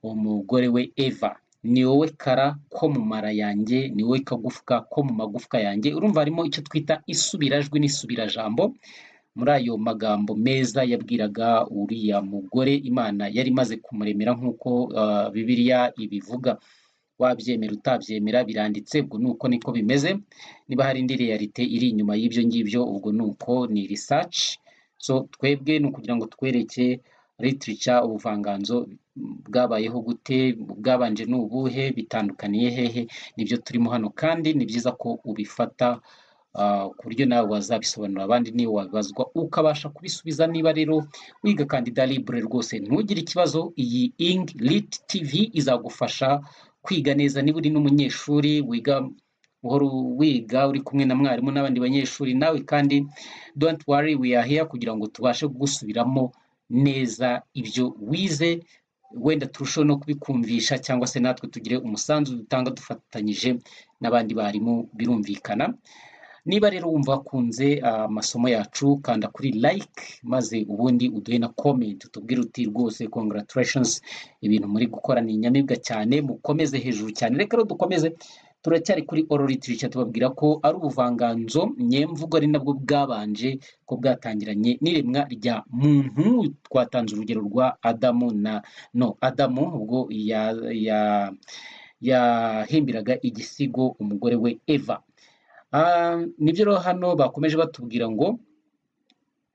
umugore we Eva. Ni wowe kara ko mu mara yanjye, ni wowe kagufwa ko mu magufwa yanjye. Urumva harimo icyo twita isubirajwi n'isubirajambo muri ayo magambo meza yabwiraga uriya mugore Imana yari imaze kumuremera nk'uko Bibiliya ibivuga. Wabyemera utabyemera biranditse, ubwo nuko niko bimeze. Niba hari indi realite iri inyuma y'ibyo ngibyo, ubwo nuko ni research. So twebwe ni ukugira ngo twereke literature ubuvanganzo bwabayeho gute, bwabanje n'ubuhe, bitandukaniye hehe, nibyo turimo hano. Kandi ni byiza ko ubifata ku buryo nawe wazabisobanurira abandi, niyo wabibazwa ukabasha kubisubiza. Niba rero wiga Kandida Libre rwose ntugire ikibazo, iyi Lit TV izagufasha kwiga neza. Niba uri n'umunyeshuri wiga uhora wiga uri kumwe na mwarimu n'abandi banyeshuri, nawe kandi don't worry, we are here kugira ngo tubashe gusubiramo neza ibyo wize, wenda turusheho no kubikumvisha cyangwa se natwe tugire umusanzu dutanga dufatanyije n'abandi barimu, birumvikana. Niba rero wumva wakunze amasomo yacu, kanda kuri like maze ubundi uduhe na comment utubwire uti rwose congratulations, ibintu muri gukora ni inyamibwa cyane, mukomeze hejuru cyane. Reka rero dukomeze, turacyari kuri oral literature. Tubabwira ko ari ubuvanganzo nyemvugo, ari nabwo bwabanje ko bwatangiranye n'iremwa rya muntu. Twatanze urugero rwa Adamu Adamu ubwo yahimbiraga igisigo umugore we Eva. Nibyo rero hano bakomeje batubwira ngo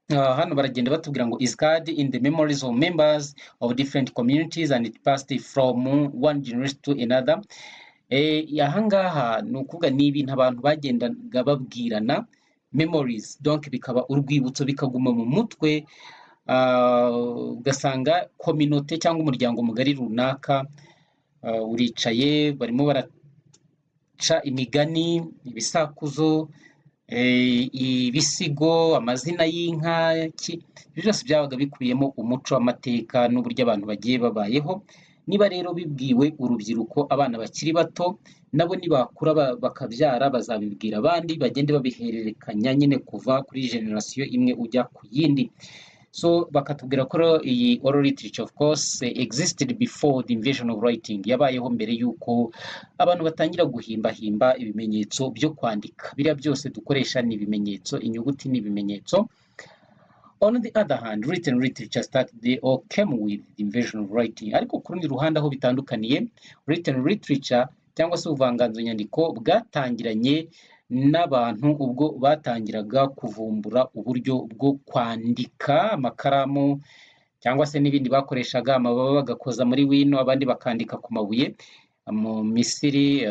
hano baragenda batubwira ngo is card in the memories of members of different communities and it passed from one generation to another. Ahangaha ni ukuvuga ni ibintu abantu bagendaga babwirana, memories, donc bikaba urwibutso, bikaguma mu mutwe. Ugasanga communauté cyangwa umuryango mugari runaka uricaye barimo baraca imigani, ibisakuzo, ibisigo, amazina y'inka, byose byabaga bikubiyemo umuco, amateka n'uburyo abantu bagiye babayeho. Niba rero bibwiwe urubyiruko, abana bakiri bato, nabo nibakura bakabyara bazabibwira abandi, bagende babihererekanya nyine kuva kuri generation imwe ujya ku yindi. So bakatubwira ko iyi oral literature of course existed before the invention of writing, yabayeho mbere yuko abantu batangira guhimbahimba ibimenyetso byo kwandika. Biriya byose dukoresha ni ibimenyetso, inyuguti ni ibimenyetso. On the other hand, written literature started or came with the invention of writing. Ariko ku rundi ruhande aho bitandukaniye, written literature cyangwa se ubuvanganzo nyandiko bwatangiranye n'abantu ubwo batangiraga kuvumbura uburyo bwo kwandika amakaramu cyangwa se n'ibindi bakoreshaga amababa bagakoza muri wino, abandi bakandika ku mabuye mu Misiri.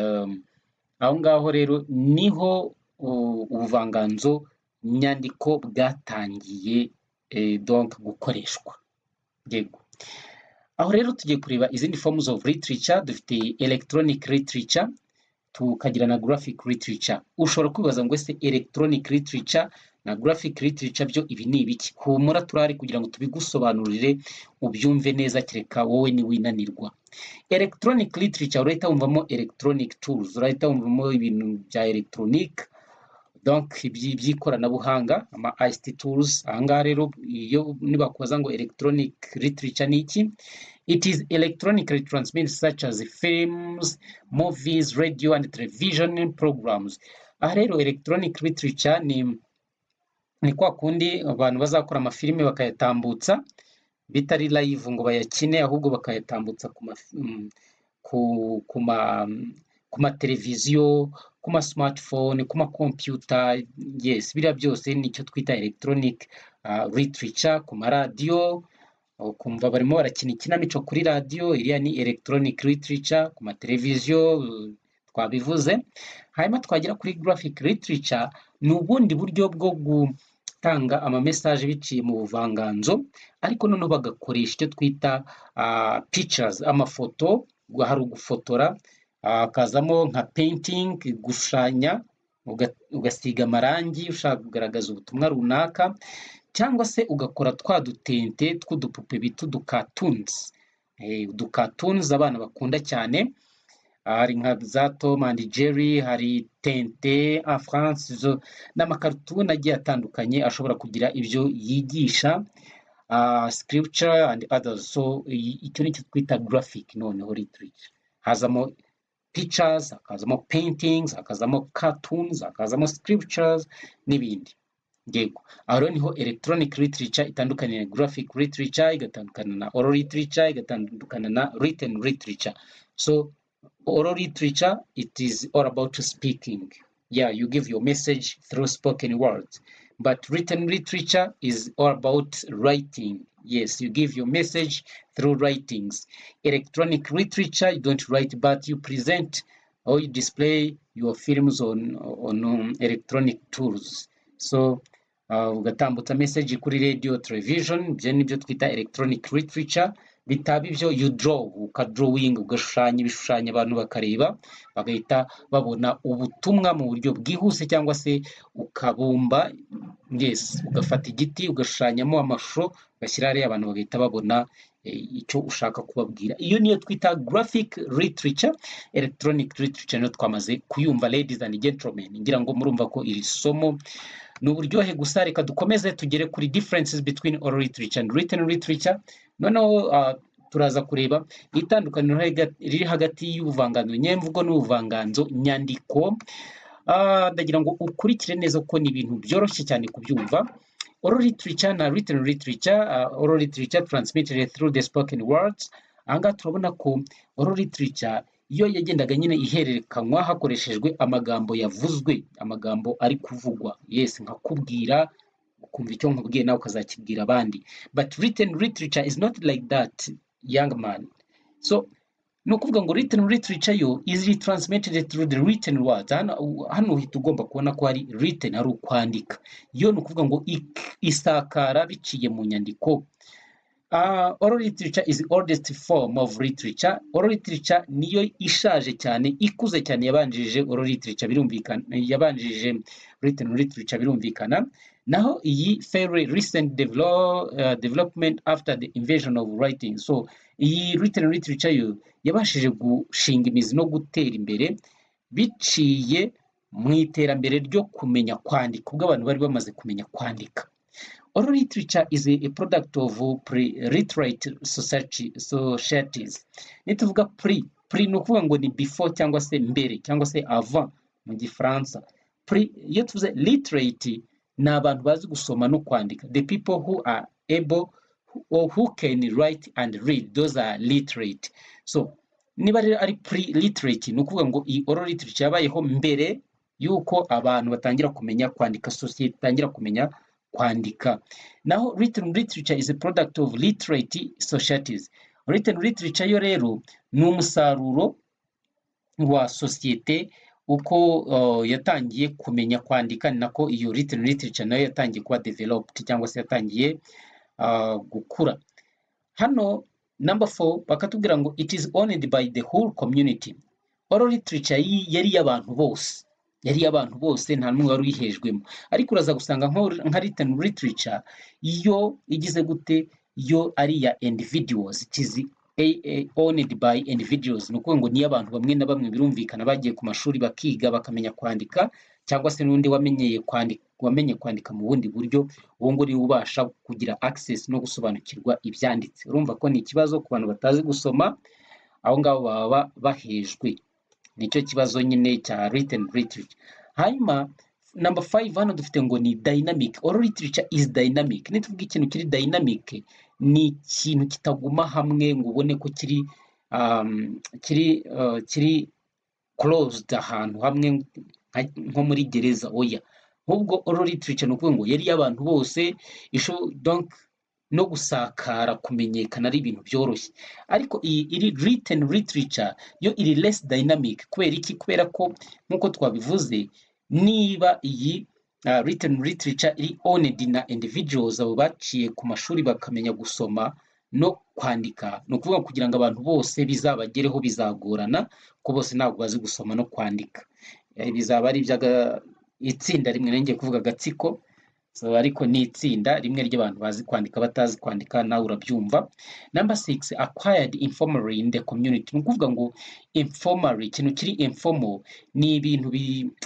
Aho ngaho rero niho ubuvanganzo nyandiko bwatangiye donc gukoreshwa. Yego. Aho rero tugiye kureba izindi forms of literature. Dufite electronic literature, tukagira na graphic literature. Ushobora kwibaza ngo ese electronic literature na graphic literature byo ibi ni ibiki? Humura turahari kugira ngo tubigusobanurire ubyumve neza, kereka wowe ni winanirwa. Electronic literature urahita wumvamo electronic tools, urahita wumvamo ibintu bya electronic, donc by'ikoranabuhanga, ama ICT tools. Ahangaha rero iyo nibakubaza ngo electronic literature ni iki, it is electronically transmitted such as films, movies, radio and television programs. Aha rero electronic literature ni kwa kundi abantu bazakora amafilime bakayatambutsa bitari live ngo bayakine, ahubwo bakayatambutsa ku ma televiziyo, ku ma smartphone, ku ma computer. Yes, biriya byose nicyo twita electronic literature. Ku maradiyo ukumva barimo barakina ikinamico kuri radiyo, iriya ni electronic literature. Ku ma televiziyo twabivuze. Hanyuma twagera kuri graphic literature, ni ubundi buryo bwo gutanga ama message biciye mu buvanganzo, ariko noneho bagakoresha icyo twita pictures, amafoto. Hari ugufotora, hakazamo nka painting, gushushanya ugasiga amarangi ushaka kugaragaza ubutumwa runaka, cyangwa se ugakora twa dutente tw'udupupe bita uducartoons. Uducartoons abana bakunda cyane, hari nka za Tom and Jerry, hari Tente en France, n'amakartuni agiye atandukanye ashobora kugira ibyo yigisha, scripture and others. So icyo nicyo twita graphic noneho literature. Hazamo pictures, hakazamo paintings, hakazamo cartoons, hakazamo scriptures n'ibindi. Yego. Aho rero niho electronic literature itandukanye na graphic literature, igatandukana na oral literature, igatandukana na written literature. So oral literature, it is all about speaking. Yeah, you give your message through spoken words. But written literature is all about writing. Yes, you give your message through writings. Electronic literature, you don't write, but you present or you display your films on electronic tools. So ugatambutsa message kuri radio, television, byo nibyo twita electronic literature. Bitaba ibyo you draw, ukadrawing, ugashushanya ibishushanyo abantu bakareba, bagahita babona ubutumwa mu buryo bwihuse, cyangwa se ukabumba. Yes, ugafata igiti ugashushanyamo amashusho ugashyira hariya, abantu bagahita babona icyo ushaka kubabwira. Iyo niyo twita graphic literature. Electronic literature niyo twamaze kuyumva, ladies and gentlemen. Ngira ngo murumva ko iri somo ni uburyohe gusa. Reka dukomeze tugere kuri differences between oral literature and written literature. Noneho turaza kureba itandukaniro riri hagati y'ubuvanganzo nyemvugo n'ubuvanganzo nyandiko. Ndagira ngo ukurikire neza ko ni ibintu byoroshye cyane kubyumva. Oral literature na written literature. Oral literature transmitted through the spoken words. Ahangaha turabona ko oral literature iyo yagendaga nyine ihererekanywa hakoreshejwe amagambo yavuzwe, amagambo ari kuvugwa. Yes, nkakubwira ukumva icyo nkubwiye nawe ukazakibwira abandi. But written literature is not like that, young man. So no kuvuga ngo written literature yo is transmitted through the written words. Hano uhita ugomba kubona ko ari written, ari ukwandika. Yo no kuvuga ngo isakara biciye mu nyandiko. Oral literature is the oldest form of literature. Oral literature niyo ishaje cyane, ikuze cyane, yabanjije oral literature birumvikana, yabanjije written literature birumvikana. Naho iyi fairly recent development after the invention of writing. So iyi written literature yo yabashije gushinga imizi no gutera imbere biciye mu iterambere ryo kumenya kwandika, ubwo abantu bari bamaze kumenya kwandika. Oral literature is a product of pre-literate societies. Nituvuga pre ni ukuvuga ngo ni before cyangwa se mbere cyangwa se avant mu Gifaransa. Iyo tuvuze literate ni abantu bazi gusoma no kwandika. The people who are able or who can write and read, those are literate. So niba rero ari pre-literate ni ukuvuga ngo iyi oral literature yabayeho mbere yuko abantu batangira kumenya kwandika, society itangira kumenya kwandika. Naho written literature is a product of literate societies. Written literature yo rero ni umusaruro wa societe uko yatangiye kumenya kwandika, ni nako iyo written literature nayo yatangiye kuba developed cyangwa se yatangiye gukura. Hano number 4 bakatubwira ngo it is owned by the whole community. Oral literature yari y'abantu bose, nta n'umwe wari uyihejwemo. Ariko uraza gusanga nka written literature yo igize gute, yo ari ya individuals. It is owned by individuals, ni ukuvuga ngo ni abantu bamwe na bamwe birumvikana bagiye ku mashuri bakiga bakamenya kwandika, cyangwa se n'undi wamenye kwandika mu bundi buryo, uwo ngo niwe ubasha kugira access no gusobanukirwa ibyanditse. Urumva ko ni ikibazo ku bantu batazi gusoma, aho ngaho baba bahejwe. Nicyo kibazo nyine cya written literature. Hanyuma number 5 hano dufite ngo ni dynamic. Oral literature is dynamic. Nituvuga ikintu kiri dynamic, ni ikintu kitaguma hamwe ngo ubone ko kiri closed ahantu hamwe nko muri gereza, oya. Ahubwo oral literature ni ukuvuga ngo yari y'abantu bose, donc no gusakara kumenyekana ari ibintu byoroshye. Ariko iyi iri written literature yo iri less dynamic. Kubera iki? Kubera ko nk'uko twabivuze, niba iyi written literature iri owned na individuals, abo baciye ku mashuri bakamenya gusoma no kwandika, ni ukuvuga kugira ngo abantu bose bizabagereho bizagorana, ko bose ntabwo bazi gusoma no kwandika. Bizaba ari itsinda rimwe, ngiye kuvuga agatsiko, ariko ni itsinda rimwe ry'abantu bazi kwandika batazi kwandika, nawe urabyumva. Number 6 acquired informally in the community. Ni ukuvuga ngo informally, ikintu kiri informal ni ibintu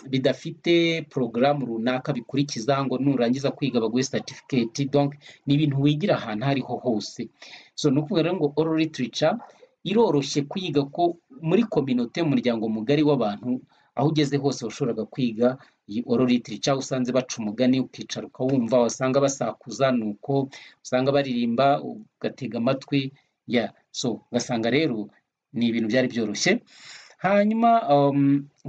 bidafite porogaramu runaka bikurikiza ngo nurangiza kwiga baguhe certificate, donc ni ibintu wigira ahantu hariho hose. So ni ukuvuga rero ngo oral literature iroroshye kwiga, ko muri community, umuryango mugari w'abantu, aho ugeze hose washoboraga kwiga iyi oral literature. Usanze baca umugani ukicara ukawumva, wasanga basakuza nuko usanga baririmba ugatega amatwi, so ugasanga rero ni ibintu byari byoroshye. Hanyuma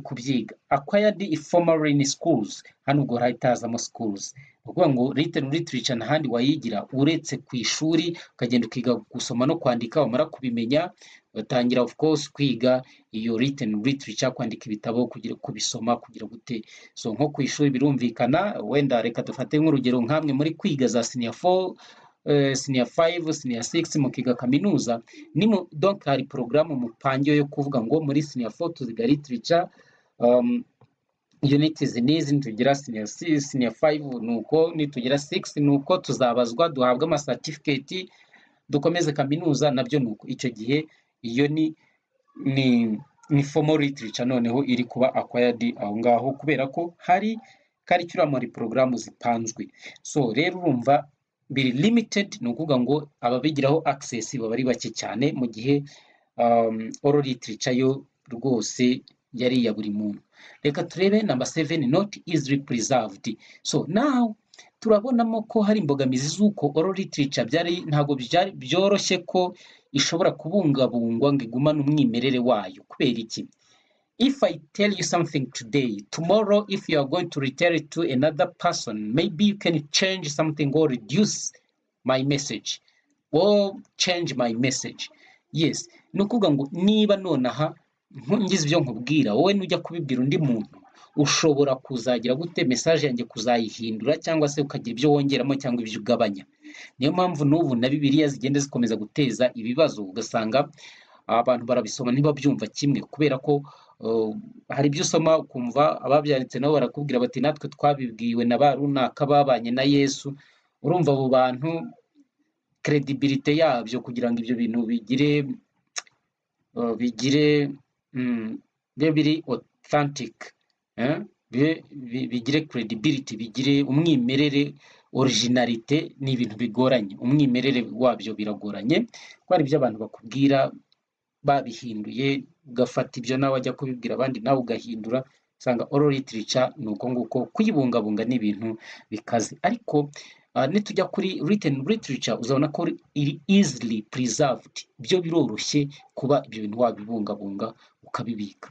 kubyiga acquired informally in schools. Hano ubwo harahitazamo schools, ni ukuvuga ngo written literature n'ahandi wayigira uretse ku ishuri, ukagenda ukiga gusoma no kwandika. Wamara kubimenya utangira of course kwiga iyo written literature, kwandika ibitabo, kugira kubisoma, kugira gute. So nko ku ishuri birumvikana, wenda reka dufate nk'urugero nkamwe muri kwiga za senior 4, senior 5, senior 6 mukiga kaminuza, donc hari programu mupangiye yo kuvuga ngo muri senior 4 tuziga literature, units n'izi, tugira senior 6, senior 5 nuko, nitugira 6 nuko tuzabazwa duhabwa ama certificate, dukomeze kaminuza nabyo nuko. Icyo gihe iyo ni formal literature noneho iri kuba acquired aho ngaho, kubera ko hari curriculum muri programu zipanzwe. So rero urumva biri limited, ni ukuvuga ngo ababigiraho access baba ari bake cyane, mu gihe oral literature yo rwose yari iya buri muntu. Reka turebe number 7 not easily preserved. So now turabonamo ko hari imbogamizi z'uko oral literature ntabwo byoroshye ko ishobora kubungabungwa ngo igumane umwimerere wayo. Kubera iki? If I tell you something today, tomorrow if you are going to retell it to another person, maybe you can change something or reduce my message or change my message. Yes, ni ukuvuga ngo niba nonaha ngize ibyo nkubwira, wowe nujya kubibwira undi muntu, ushobora kuzagira gute message yanjye kuzayihindura, cyangwa se ukagira ibyo wongeramo cyangwa ibyo ugabanya. Niyo mpamvu n'ubu na Bibiliya zigenda zikomeza guteza ibibazo, ugasanga abantu barabisoma ntibabyumva kimwe, kubera ko hari ibyo usoma ukumva ababyanditse nabo barakubwira bati natwe twabibwiwe na ba runaka babanye na Yesu. Urumva abo bantu credibility yabyo kugira ngo ibyo bintu biri authentic, bigire credibility, bigire umwimerere, originalite, ni ibintu bigoranye. Umwimerere wabyo biragoranye, ko hari ibyo abantu bakubwira babihinduye, ugafata ibyo nawe ajya kubibwira abandi nawe ugahindura. usanga oral literature ni uko nguko kuyibungabunga ni ibintu bikaze, ariko nitujya kuri written literature uzabona ko iri easily preserved, byo biroroshye kuba ibyo bintu wabibungabunga ukabibika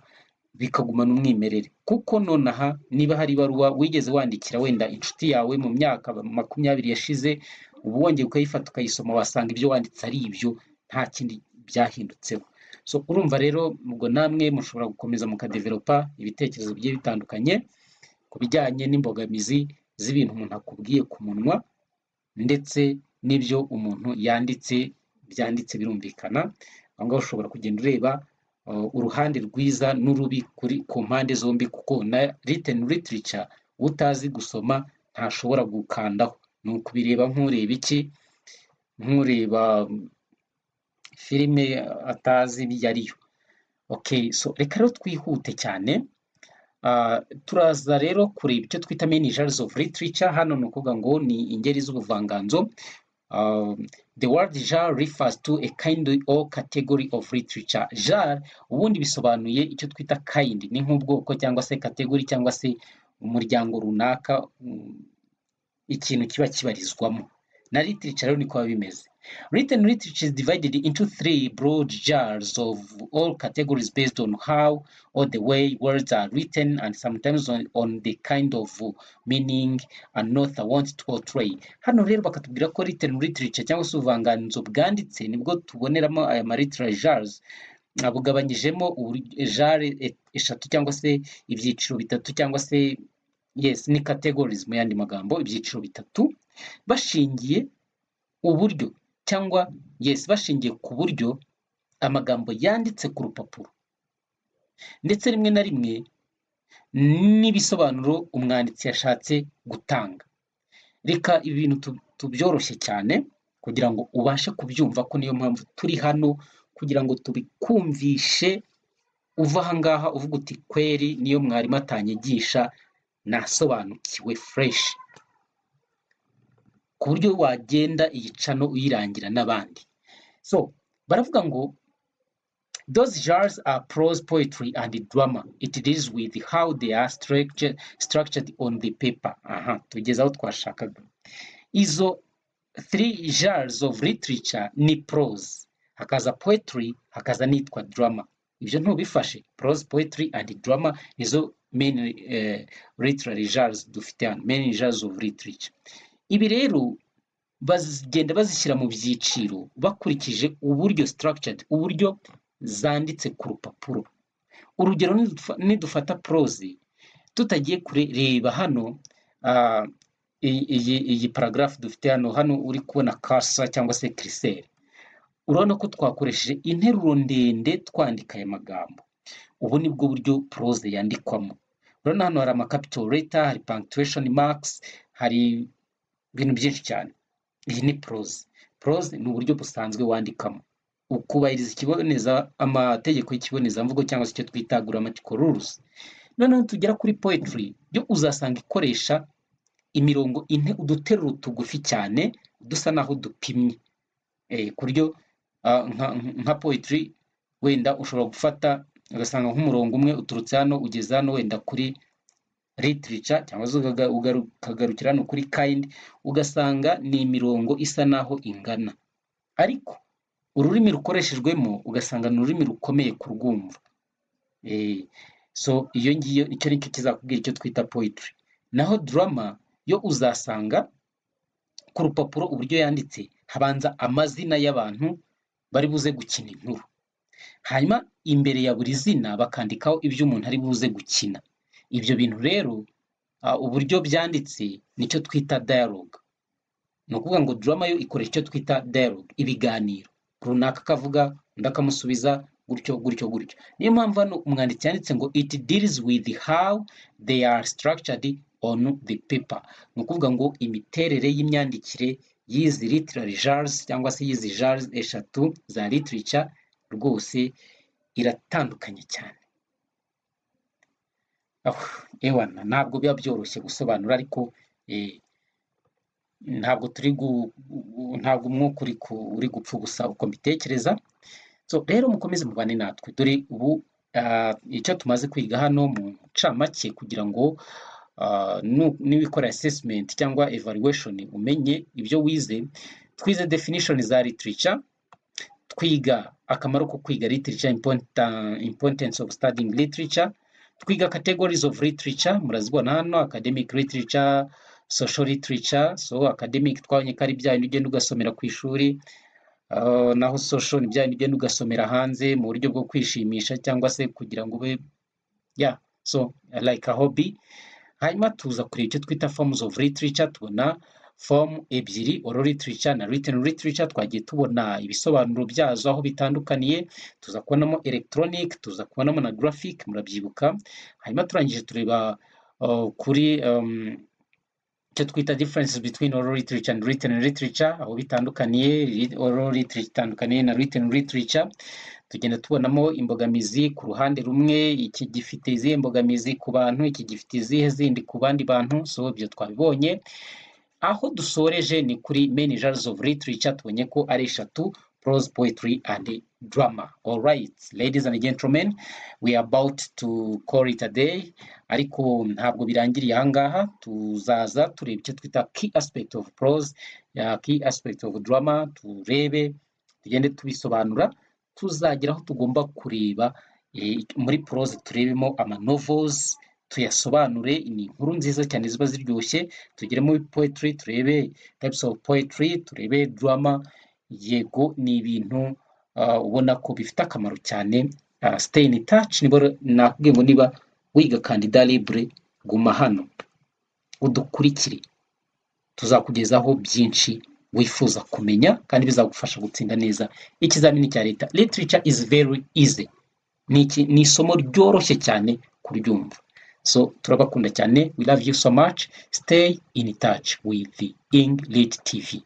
bikagumana umwimerere, kuko nonaha niba hari ibaruwa wigeze wandikira wenda inshuti yawe mu myaka 20 yashize, ubu wongeye ukayifata ukayisoma wasanga ibyo wanditse ari ibyo, nta kindi byahindutseho. So urumva rero ubwo namwe mushobora gukomeza mukadevelopa ibitekerezo bigiye bitandukanye ku bijyanye n'imbogamizi z'ibintu umuntu akubwiye ku munwa, ndetse n'ibyo umuntu byanditse birumvikana. Aho ngaho ushobora kugenda ureba uruhande rwiza n'urubi ku mpande zombi, kuko na written literature utazi gusoma ntashobora gukandaho, ni ukubireba nk'ureba filime atazi ibyo ariyo. Okay, so reka rero twihute cyane. Turaza rero kureba icyo twita main genres of literature. Hano ni ukuvuga ngo ni ingeri z'ubuvanganzo. The word genre refers to a kind or category of literature. Genre ubundi bisobanuye icyo twita kind, ni nk'ubwoko cyangwa se category cyangwa se umuryango runaka, ikintu kiba kibarizwamo. Na literature rero niko bimeze. Written literature is divided into 3 broad genres of all categories based on how or the way words are written, and sometimes on the kind of meaning an author wants to portray. Hano rero bakatubwira ko written literature cyangwa se ubuvanganzo bwanditse nibwo tuboneramo aya literary genres, bugabanyijemo genre 3 cyangwa se ibyiciro 3 cyangwa se ni categories mu yandi magambo, ibyiciro 3 bashingiye uburyo cyangwa bashingiye ku buryo amagambo yanditse ku rupapuro, ndetse rimwe na rimwe n'ibisobanuro umwanditsi yashatse gutanga. Reka ibi bintu tubyoroshye cyane kugira ngo ubashe kubyumva, ko niyo mpamvu turi hano, kugira ngo tubikumvishe uva aha ngaha uvuga uti kweri niyo mwarimu atanyigisha nasobanukiwe fresh, ku buryo wagenda iyi channel uyirangira n'abandi. So baravuga ngo those genres are prose, poetry and drama. It deals with how they are structured on the paper. Tugeze aho twashakaga. Izo 3 genres of literature ni prose, hakaza poetry, hakaza nitwa drama. Ibyo ntubifashe, prose, poetry and drama nizo main literary genres dufite hano, main genres of literature. Ibi rero bagenda bazishyira mu byiciro bakurikije uburyo structured, uburyo zanditse ku rupapuro. Urugero nidufata prose, tutagiye kureba hano iyi paragraph dufite hano uri kubona cursor cyangwa se curseur, urabona ko twakoresheje interuro ndende twandika aya magambo. Ubu ni bwo buryo prose yandikwamo. Urabona hano hari ama capital letter, hari punctuation marks, hari ibintu byinshi cyane. Iyi ni prose. Prose ni uburyo busanzwe wandikamo, ukubahiriza amategeko y'ikibonezamvugo cyangwa se icyo twita grammatical rules. Noneho tugera kuri poetry, byo uzasanga ikoresha imirongo uduteruro tugufi cyane dusa naho dupimye, ku buryo nka poetry wenda ushobora gufata ugasanga nk'umurongo umwe uturutse hano ugeze hano wenda kuri literature, cyangwa se ukagarukira hano kuri kind, ugasanga ni imirongo isa naho ingana, ariko ururimi rukoreshejwemo ugasanga ni ururimi rukomeye kurwumva. So iyo ngiyo icyo nicyo kizakubwira icyo twita poetry. Naho drama yo uzasanga ku rupapuro uburyo yanditse habanza amazina y'abantu bari buze gukina inkuru, hanyuma imbere ya buri zina bakandikaho ibyo umuntu ari buze gukina. Ibyo bintu rero uburyo byanditse nicyo twita dialogue. Ni ukuvuga ngo drama yo ikoresha icyo twita dialogue, ibiganiro runaka akavuga undi akamusubiza gutyo. Niyo mpamvu hano umwanditsi yanditse ngo it deals with how they are structured on the paper. Ni ukuvuga ngo imiterere y'imyandikire y'izi literary genres cyangwa se y'izi genres 3 za literature rwose iratandukanye cyane. Ewana ntabwo biba byoroshye gusobanura, ariko ntabwo umwuka uri gupfa gusa uko mbitekereza. So rero mukomeze mubane natwe, dore ubu icyo tumaze kwiga hano mu ncamake kugira ngo niwikora assessment cyangwa evaluation umenye ibyo wize. Twize definition za literature, twiga akamaro ko kwiga literature, importance of studying literature, twiga categories of literature, murazibona hano: academic literature, social literature. So academic twabonye ko ari bya bintu ugenda ugasomera ku ishuri, naho social ni bya bintu ugenda ugasomera hanze mu buryo bwo kwishimisha cyangwa se kugira ngo ube so like a hobby. Hanyuma tuza kureba icyo twita forms of literature, tubona form ebyiri: oral literature na written literature. Twagiye tubona ibisobanuro byazo aho bitandukaniye, tuza kubonamo electronic, tuza kubonamo na graphic, murabyibuka. Hanyuma turangije tureba kuri icyo twita differences between oral literature and written literature, aho bitandukaniye. Oral literature itandukaniye na written literature. Tugenda tubonamo imbogamizi ku ruhande rumwe, iki gifite izihe mbogamizi ku bantu, iki gifite izihe zindi ku bandi bantu. So ibyo twabibonye. Aho dusoreje ni kuri main genres of literature, tubonye ko ari eshatu: prose, poetry and drama. All right, ladies and gentlemen, we are about to call it a day. Ariko ntabwo birangiriye ahangaha, tuzaza tureba icyo twita key aspect of prose, key aspect of drama, turebe tugende tubisobanura. Tuzagera aho tugomba kureba muri prose turebemo ama novels, tuyasobanure. Ni inkuru nziza cyane ziba ziryoshye. Tugere muri poetry turebe types of poetry, turebe drama. Yego, ni ibintu ubona ko bifite akamaro cyane. Stay in touch. Nakubwiye ngo niba wiga Candidat Libre, guma hano udukurikire, tuzakugezaho byinshi wifuza kumenya kandi bizagufasha gutsinda neza ikizamini cya leta. Literature is very easy. Ni isomo ryoroshye cyane kuryumva. So turabakunda cyane. We love you so much. Stay in touch with the English TV.